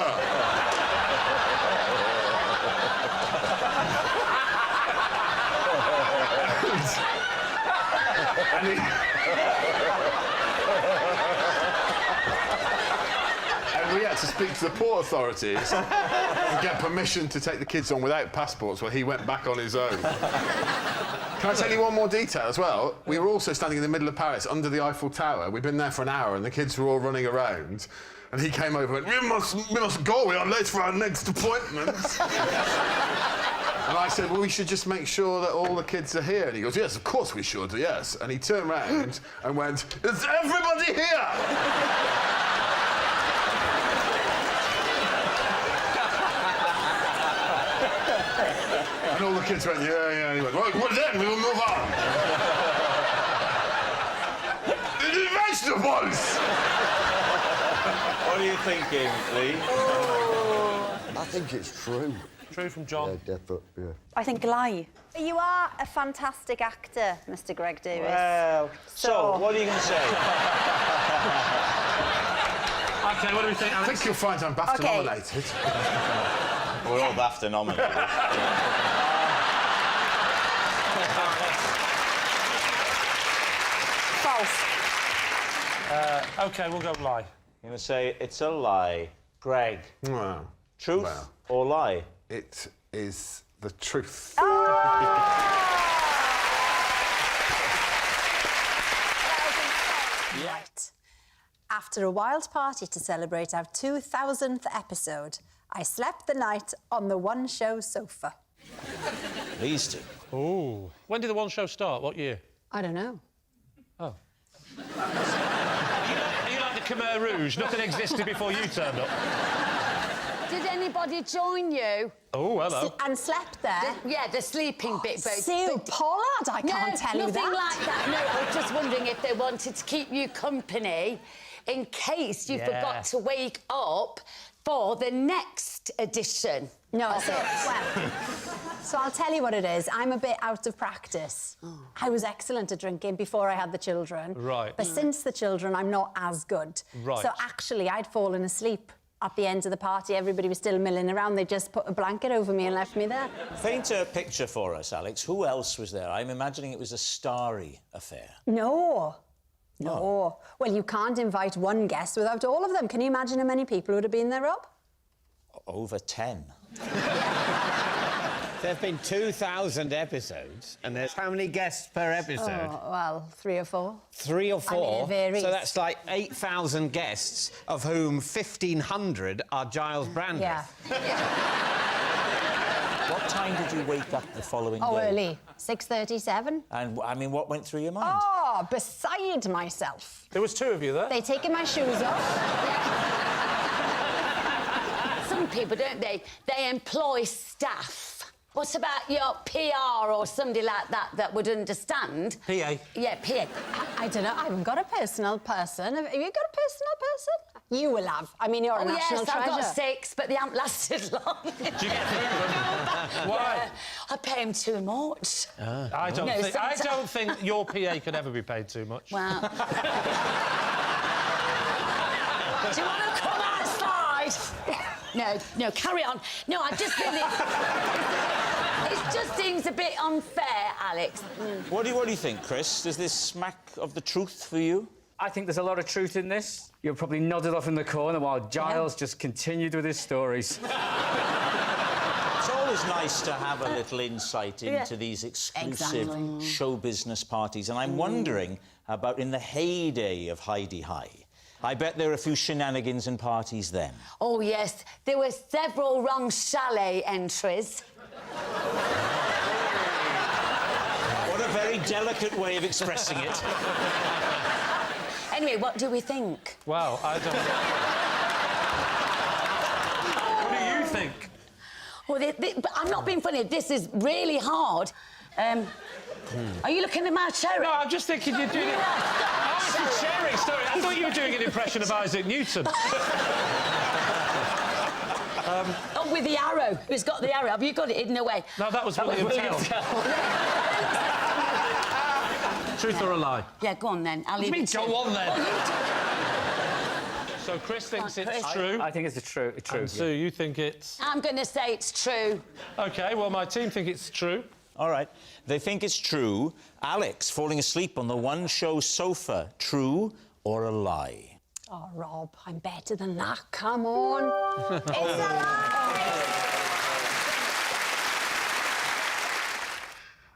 And we had to speak to the port authorities and get permission to take the kids on without passports while he went back on his own. Can I tell you one more detail as well? We were also standing in the middle of Paris under the Eiffel Tower. We'd been there for an hour and the kids were all running around. And he came over and went, we must go, we are late for our next appointment. And I said, well, we should just make sure that all the kids are here. And he goes, yes, of course we should, yes. And he turned round and went, is everybody here? And all the kids went, yeah. And he went, well, then we will move on. Vegetables! What are you thinking, Lee? Oh. I think it's true. True from John? Yeah, definitely, yeah. I think lie. You are a fantastic actor, Mr. Greg Davies. Well, so what are you going to say? OK, what do we think, Alex? I think you'll find I'm BAFTA nominated. We're all BAFTA nominated. False. OK, we'll go lie. I'm going to say it's a lie. Greg. Truth or lie? It is the truth. Right. After a wild party to celebrate our 2000th episode, I slept the night on the one-show sofa. These two. Ooh. When did the one show start? What year? I don't know. Oh. Are you like the Khmer Rouge? Nothing existed before you turned up. Did anybody join you? Oh, hello. And slept there? The sleeping bit. Sue Pollard, I can't tell you that. Nothing like that. No, I was just wondering if they wanted to keep you company in case you forgot to wake up for the next edition. No, so I'll tell you what it is. I'm a bit out of practice. I was excellent at drinking before I had the children. Right. But since the children, I'm not as good. Right. So actually, I'd fallen asleep at the end of the party. Everybody was still milling around. They just put a blanket over me and left me there. Paint a picture for us, Alex. Who else was there? I'm imagining it was a starry affair. No. Well, you can't invite one guest without all of them. Can you imagine how many people would have been there, Rob? Over 10. There have been 2,000 episodes, and there's how many guests per episode? Oh, well, 3 or 4. 3 or 4? I mean, it varies. So that's like 8,000 guests, of whom 1,500 are Giles Brandreth. Yeah. What time did you wake up the following day? Oh, early. 6:37. And, I mean, what went through your mind? Oh, beside myself. There was 2 of you there? They taking my shoes off. Some people, don't they? They employ staff. What about your PR or somebody like that that would understand? PA. Yeah, PA. I don't know. I haven't got a personal person. Have you got a personal person? You will have. I mean, you're a national yes, treasure. I've got 6, but they haven't lasted long. Do you get through them? Why? Yeah, I pay them too much. I don't think your PA could ever be paid too much. Well... Do you want to come outside? No, carry on. No, I just think it just seems a bit unfair, Alex. What do you think, Chris? Does this smack of the truth for you? I think there's a lot of truth in this. You're probably nodded off in the corner while Giles just continued with his stories. It's always nice to have a little insight into these exclusive show business parties, and I'm wondering about in the heyday of Heidi High. I bet there were a few shenanigans and parties then. Oh, yes. There were several wrong chalet entries. What a very delicate way of expressing it. Anyway, what do we think? Well, I don't know. What do you think? Well, but I'm not being funny. This is really hard. Are you looking at my cherry? No, I'm just thinking you're doing it... Oh, it's a cherry story. I thought you were doing an impression of Isaac Newton. Oh, with the arrow. Who's got the arrow? Have you got it hidden away? No, that was William Tell. Truth or a lie? Yeah, go on then. I'll leave it to you. Go on then. So Chris thinks it's true. I think it's true. And Sue, you think it's... I'm going to say it's true. OK, well, my team think it's true. All right. They think it's true. Alex falling asleep on the one-show sofa. True or a lie? Oh, Rob, I'm better than that. Come on. It's a lie!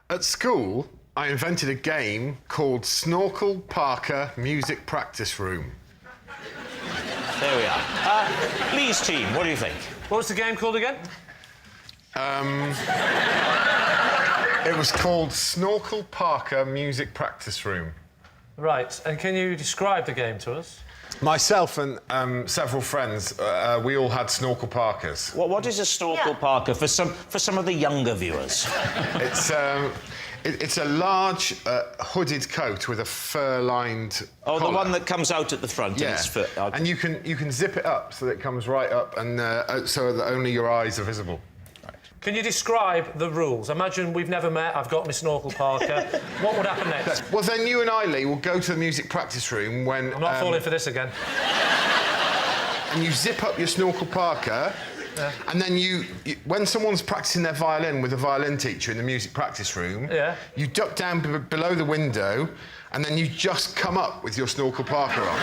At school, I invented a game called Snorkel Parker Music Practice Room. There we are. Lee's team, what do you think? What was the game called again? It was called Snorkel Parker Music Practice Room. Right, and can you describe the game to us? Myself and several friends, we all had snorkel parkers. What is a snorkel parker for some of the younger viewers? It's a large hooded coat with a fur-lined Oh, collar. the one that comes out at the front. Yeah, and it's fur. and you can zip it up so that it comes right up, and so that only your eyes are visible. Can you describe the rules? Imagine we've never met, I've got my snorkel parker. What would happen next? Well, then you and I, Lee, will go to the music practice room when... I'm not falling for this again. And you zip up your snorkel parker, And then when someone's practicing their violin with a violin teacher in the music practice room, you duck down below the window, and then you just come up with your Snorkel Parker on.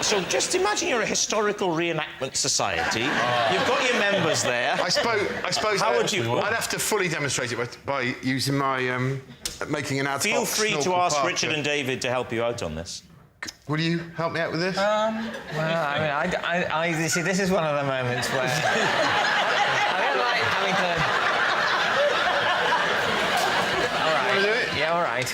So just imagine you're a historical reenactment society. You've got your members there. I suppose How would you? I'd have to fully demonstrate it by using my making an ad hoc Feel free to Snorkel ask Parker. Richard and David to help you out on this. Will you help me out with this? Well, I mean, I see, this is one of the moments where I don't like having to. All right. You want to do it? Yeah, all right.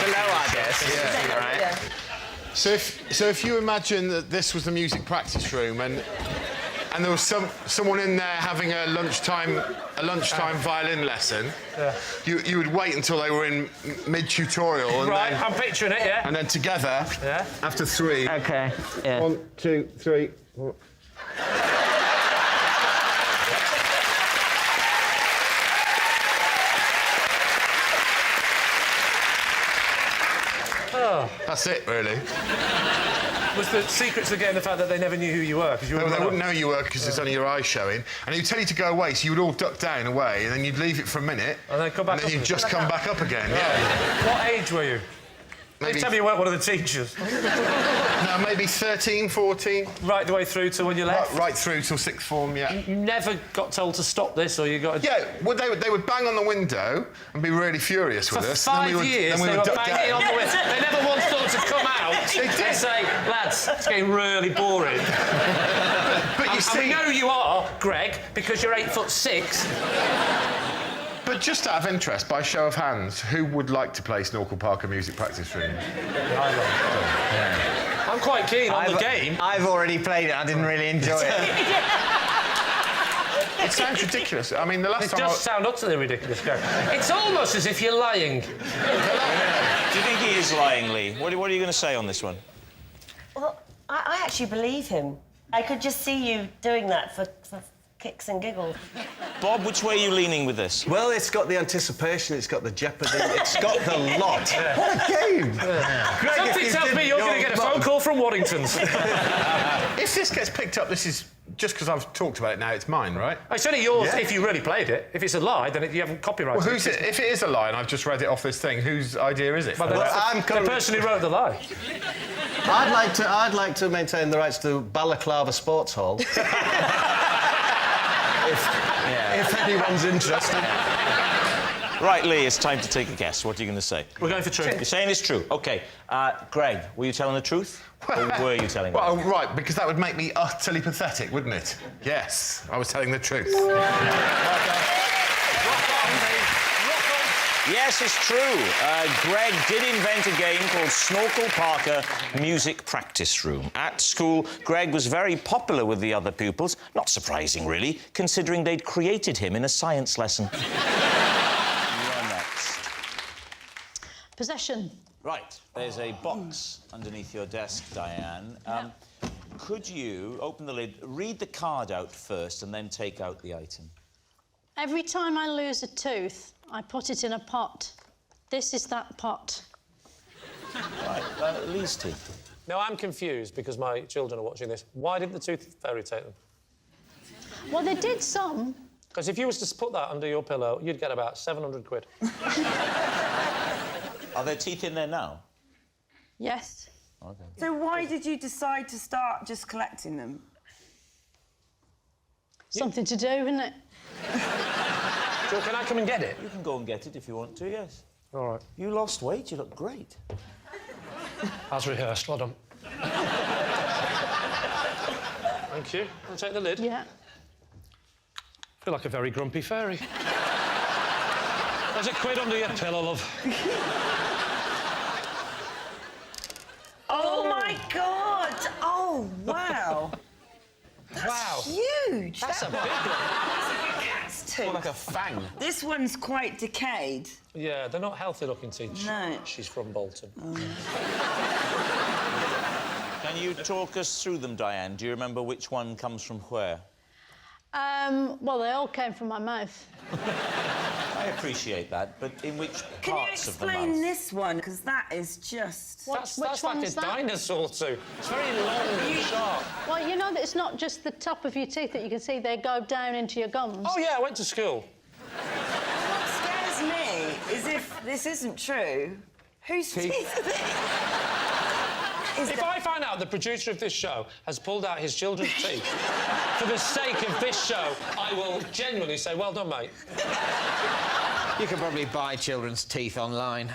Below our desk. Yeah. All right. So if you imagine that this was the music practice room and there was someone in there having a lunchtime violin lesson, you would wait until they were in mid-tutorial. Right, then, I'm picturing it, yeah. And then together, after 3. Okay. Yeah. 1, 2, 3. 4. That's it, really. Was the secret to the game the fact that they never knew who you were? They wouldn't know you were because there's only your eyes showing. And he'd tell you to go away, so you would all duck down away, and then you'd leave it for a minute. And then come back and then up you'd just come back up again, What age were you? Maybe... Tell me you weren't one of the teachers. No, maybe 13, 14. Right the way through to when you left? Right through till sixth form, yeah. You never got told to stop this, or you got... Yeah, well, they would bang on the window and be really furious with us. For 5 years, they were banging on the window. They never once thought to come out and say, lads, it's getting really boring. But you see... And we know you are, Greg, because you're 8'6". But just out of interest, by show of hands, who would like to play Snorkel Parker music practice room? I'm quite keen on the game. I've already played it. I didn't really enjoy it. It sounds ridiculous. I mean, the last time... It does sound utterly ridiculous, Greg. It's almost as if you're lying. Do you think he is lying, Lee? What are you going to say on this one? Well, I actually believe him. I could just see you doing that for kicks and giggles. Bob, which way are you leaning with this? Well, it's got the anticipation, it's got the jeopardy, it's got the lot. Yeah. What a game! Greg, something tells me you're going to get a phone call from Waddington's. If this gets picked up, this is... Just because I've talked about it now, it's mine, right? It's only yours if you really played it. If it's a lie, then you haven't copyrighted Well, who's it? If it is a lie and I've just read it off this thing, whose idea is it? Well, the person who wrote the lie. I'd like to maintain the rights to Balaclava Sports Hall. if anyone's interested. Right, Lee, it's time to take a guess. What are you going to say? We're going for truth. You're saying it's true. OK. Greg, were you telling the truth? Or were you telling Well, right, because that would make me utterly pathetic, wouldn't it? Yes, I was telling the truth. Yes, it's true. Greg did invent a game called Snorkel Parker Music Practice Room. At school, Greg was very popular with the other pupils. Not surprising, really, considering they'd created him in a science lesson. You're next. Possession. Right, there's a box underneath your desk, Diane. Could you open the lid, read the card out first, and then take out the item? Every time I lose a tooth, I put it in a pot. This is that pot. Right, Lee's teeth. Now, I'm confused because my children are watching this. Why didn't the tooth fairy take them? Well, they did some. Because if you was to put that under your pillow, you'd get about 700 quid. Are there teeth in there now? Yes. OK. So why did you decide to start just collecting them? Something to do, isn't it? So can I come and get it? You can go and get it if you want to, yes. All right. You lost weight, you look great. As rehearsed, well done. Thank you. I'll take the lid. Yeah. I feel like a very grumpy fairy. There's a quid under your pillow, love. Oh, my God! Oh, wow. Wow. Huge. That's a big one. Cat's tooth. More like a fang. This one's quite decayed. Yeah, they're not healthy-looking teeth. No. She's from Bolton. Can you talk us through them, Diane? Do you remember which one comes from where? Well, they all came from my mouth. I appreciate that, but in which Can you parts of the explain mouth? this one? Because that is just... That's which like one a was that? dinosaur too. It's very long and sharp. Well, you know that it's not just the top of your teeth that you can see, they go down into your gums. Oh, yeah, I went to school. What scares me is if this isn't true, whose teeth are these? If I find out the producer of this show has pulled out his children's teeth for the sake of this show, I will genuinely say, well done, mate. You can probably buy children's teeth online.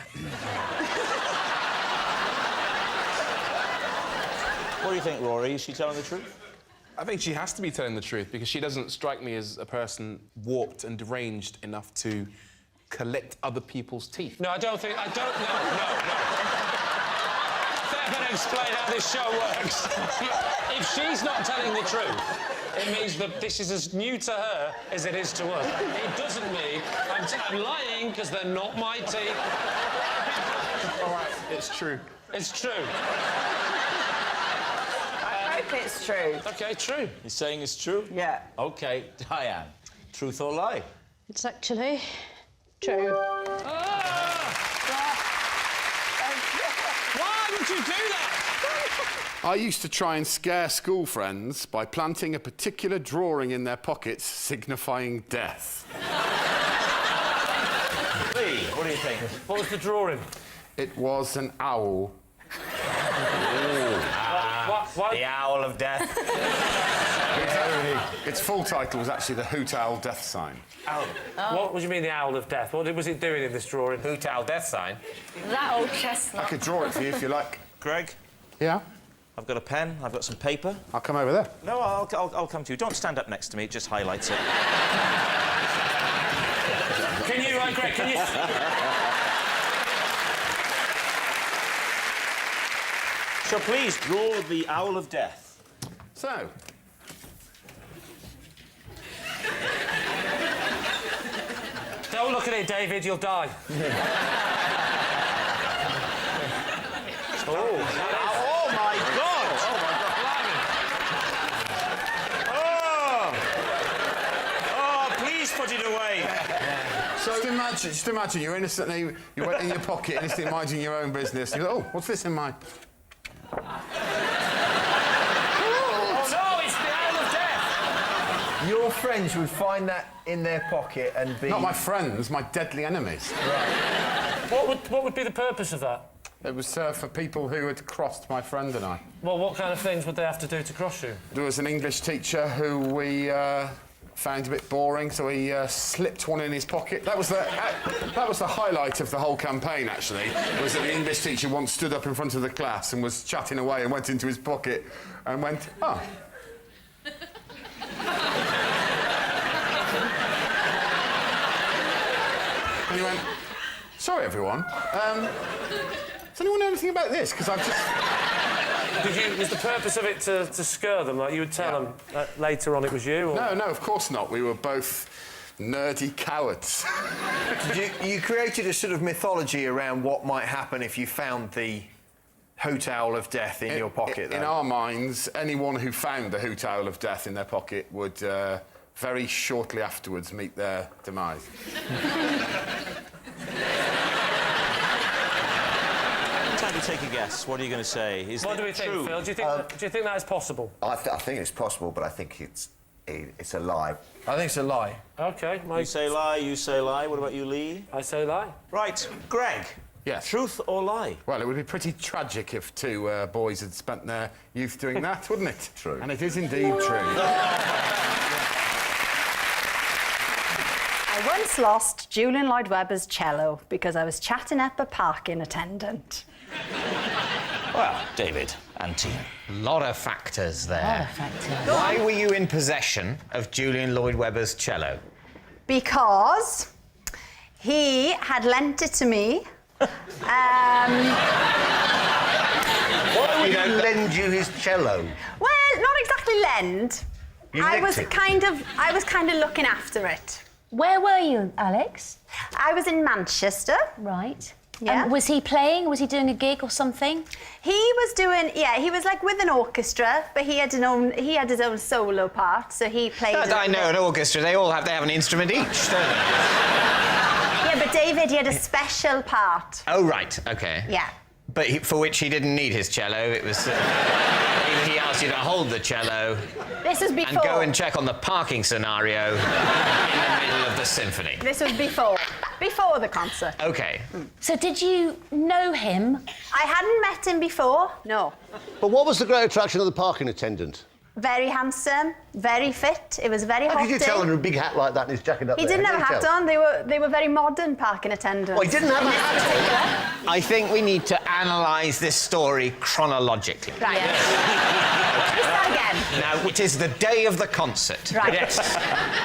What do you think, Rory? Is she telling the truth? I think she has to be telling the truth because she doesn't strike me as a person warped and deranged enough to collect other people's teeth. No, I don't think... I don't... No. I better explain how this show works. If she's not telling the truth, it means that this is as new to her as it is to us. It doesn't mean I'm lying because they're not my teeth. All right, it's true. It's true. I hope it's true. OK, true. You're saying it's true? Yeah. OK, Diane, truth or lie? It's actually true. Why would you do that? I used to try and scare school friends by planting a particular drawing in their pockets signifying death. Lee, what do you think? What was the drawing? It was an owl. The Owl of Death. Its full title was actually the Hoot Owl Death Sign. Owl. What do you mean, the Owl of Death? What was it doing in this drawing? Hoot Owl Death Sign. That old chestnut. I could draw it for you if you like. Greg? Yeah? I've got a pen, I've got some paper. I'll come over there. No, I'll come to you. Don't stand up next to me, it just highlights it. Can you, Greg, can you... So please, draw the Owl of Death. So... Don't look at it, David, you'll die. Oh my God! Oh, my God. Oh, please put it away. So just imagine you're innocently, you went in your pocket, innocently minding your own business. You go, oh, what's this in my... Oh, no, it's the Owl of Death. Your friends would find that in their pocket and be... Not my friends, my deadly enemies. Right. What would be the purpose of that? It was for people who had crossed my friend and I. Well, what kind of things would they have to do to cross you? There was an English teacher who we found a bit boring, so he slipped one in his pocket. That was the highlight of the whole campaign, actually, was that the English teacher once stood up in front of the class and was chatting away and went into his pocket and went, oh. And he went, sorry, everyone. Does anyone know anything about this? Because I've just... Was the purpose of it to scare them? Like you would tell them later on it was you? Or... No, of course not. We were both nerdy cowards. you created a sort of mythology around what might happen if you found the Hoot Owl of Death in your pocket, In our minds, anyone who found the Hoot Owl of Death in their pocket would very shortly afterwards meet their demise. Time to take a guess. What are you going to say? What do we think, Phil? Do you think that is possible? I think it's possible, but I think it's a lie. I think it's a lie. OK, Mike. You say lie, you say lie. What about you, Lee? I say lie. Right, Greg. Yes. Truth or lie? Well, it would be pretty tragic if two boys had spent their youth doing that, wouldn't it? True. And it is indeed true. I once lost Julian Lloyd Webber's cello because I was chatting up a parking attendant. Well, David and team. Lot of factors there. Why were you in possession of Julian Lloyd Webber's cello? Because he had lent it to me. Why would he lend you his cello? Well, not exactly lend. I was kind of looking after it. Where were you, Alex? I was in Manchester. Right. Yeah. Was he playing? Was he doing a gig or something? He was doing, yeah, he was like with an orchestra, but he had his own solo part, so he played. I know an orchestra. They have an instrument each, don't they? Yeah, but David, he had a special part. Oh right, okay. Yeah. But for which he didn't need his cello. It was he asked you to hold the cello. This was before. And go and check on the parking scenario in the middle of the symphony. This was before the concert. Okay. So did you know him? I hadn't met him before. No. But what was the great attraction of the parking attendant? Very handsome, very fit. It was a very hot How could you day. tell in a big hat like that and his jacket up He there? didn't have a hat on. They were very modern parking attendants. Oh, he didn't have a hat on? I think we need to analyse this story chronologically. Right. Let's start again. Now, it is the day of the concert. Right. Yes.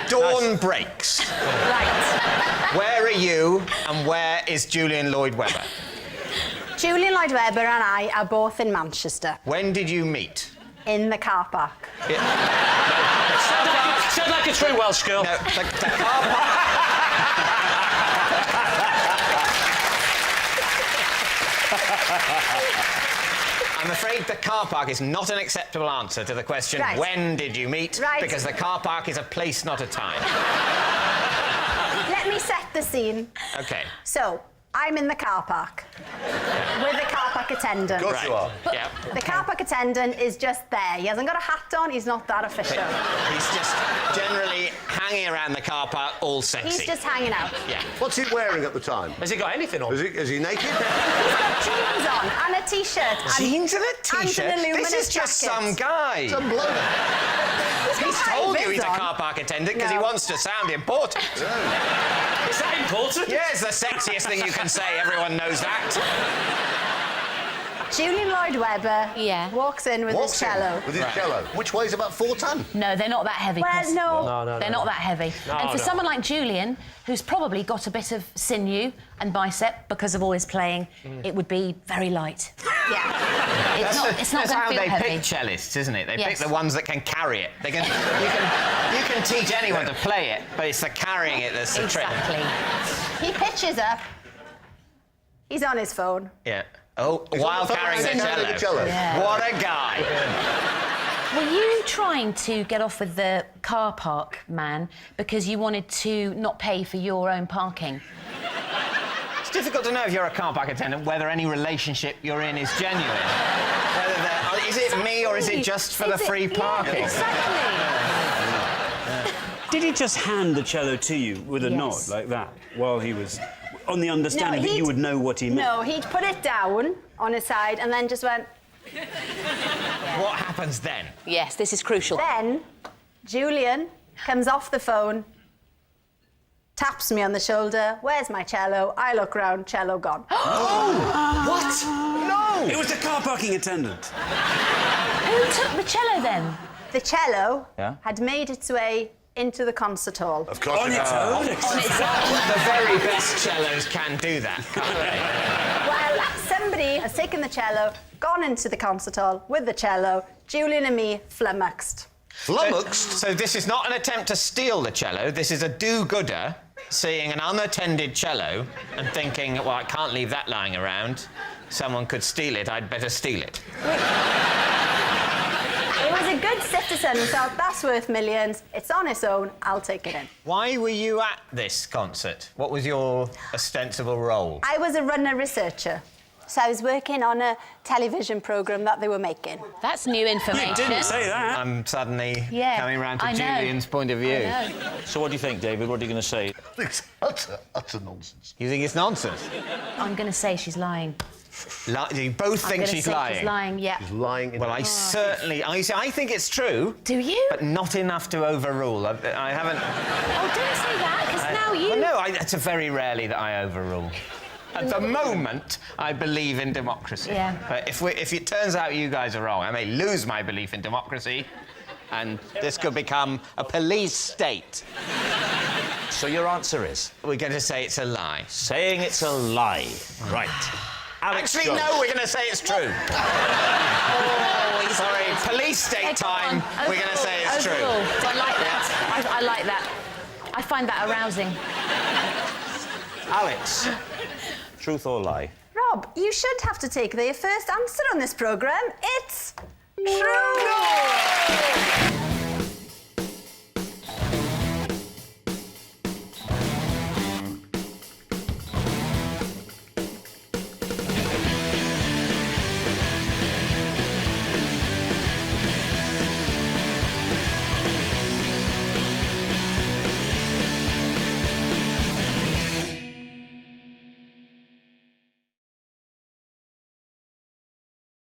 Dawn breaks. Right. Where are you and where is Julian Lloyd-Webber? Julian Lloyd-Webber and I are both in Manchester. When did you meet? In the car park. Sound like a true Welsh girl. No, the car park. I'm afraid the car park is not an acceptable answer to the question, Right. when did you meet? Right. Because the car park is a place, not a time. Let me set the scene. OK. So, I'm in the car park with the car park attendant. Of course you are. Yeah. The car park attendant is just there. He hasn't got a hat on. He's not that official. He's just generally hanging around the car park, all sexy. He's just hanging out. Yeah. What's he wearing at the time? Has he got anything on? Is he naked? He's got jeans on and a t-shirt. Jeans and a t-shirt? And an luminous This is just jacket. some guy. Some bloke. He's told you he's a on. car park attendant because he No. wants to sound important. Is that important? Yeah, it's the sexiest thing you can say. Everyone knows that. Julian Lloyd-Webber walks in with his cello. With his cello, which weighs about 4 ton. No, they're not that heavy. Well, Chris. no. They're not that heavy. And for someone like Julian, who's probably got a bit of sinew and bicep because of all his playing, it would be very light. Yeah. It's not That's going how to feel they heavy. pick cellists, isn't it? They pick Yes. the ones that can carry it. You can teach anyone to play it, but it's the carrying it that's the trick. Exactly. He pitches up. He's on his phone. Yeah. Oh, He's while on the phone carrying the carrying cello. the cello. Yeah. What a guy. Were you trying to get off with the car park man because you wanted to not pay for your own parking? It's difficult to know if you're a car park attendant whether any relationship you're in is genuine. Is it me or is it just for the free parking? Did he just hand the cello to you with a nod like that while he was on the understanding that you would know what he meant? No, he'd put it down on his side and then just went... What happens then? Yes, this is crucial. Then Julian comes off the phone, taps me on the shoulder. Where's my cello? I look round, cello gone. What? No! It was the car parking attendant. Who took the cello then? The cello Yeah? had made its way into the concert hall. Of course On it its has. own? The very best cellos can do that, can't they? Well, somebody has taken the cello, gone into the concert hall with the cello. Julian and me flummoxed. Flummoxed? So this is not an attempt to steal the cello. This is a do-gooder seeing an unattended cello and thinking, well, I can't leave that lying around. Someone could steal it. I'd better steal it. It was a good citizen who thought, that's worth millions. It's on its own. I'll take it in. Why were you at this concert? What was your ostensible role? I was a runner researcher. So I was working on a television programme that they were making. That's new information. You didn't say that. I'm suddenly Yeah, coming round to I know. Julian's point of view. I know. So what do you think, David? What are you going to say? It's utter nonsense. You think it's nonsense? I'm going to say she's lying. You both I'm think gonna she's say lying? She's lying, yeah. He's lying. Well, I certainly... I think it's true. Do you? But not enough to overrule. I haven't... Oh, don't say that, because now you... Well, no, it's very rarely that I overrule. At the moment, I believe in democracy. Yeah. But if it turns out you guys are wrong, I may lose my belief in democracy, and this could become a police state. So your answer is? We're going to say it's a lie. Saying it's a lie. Right. Alex Actually, Jones. no, we're going to say it's true. Sorry, police state time, we're going to say it's true. Overruled. I like that. I like that. I find that arousing. Alex. Truth or lie? Rob, you should have to take the first answer on this programme. It's true!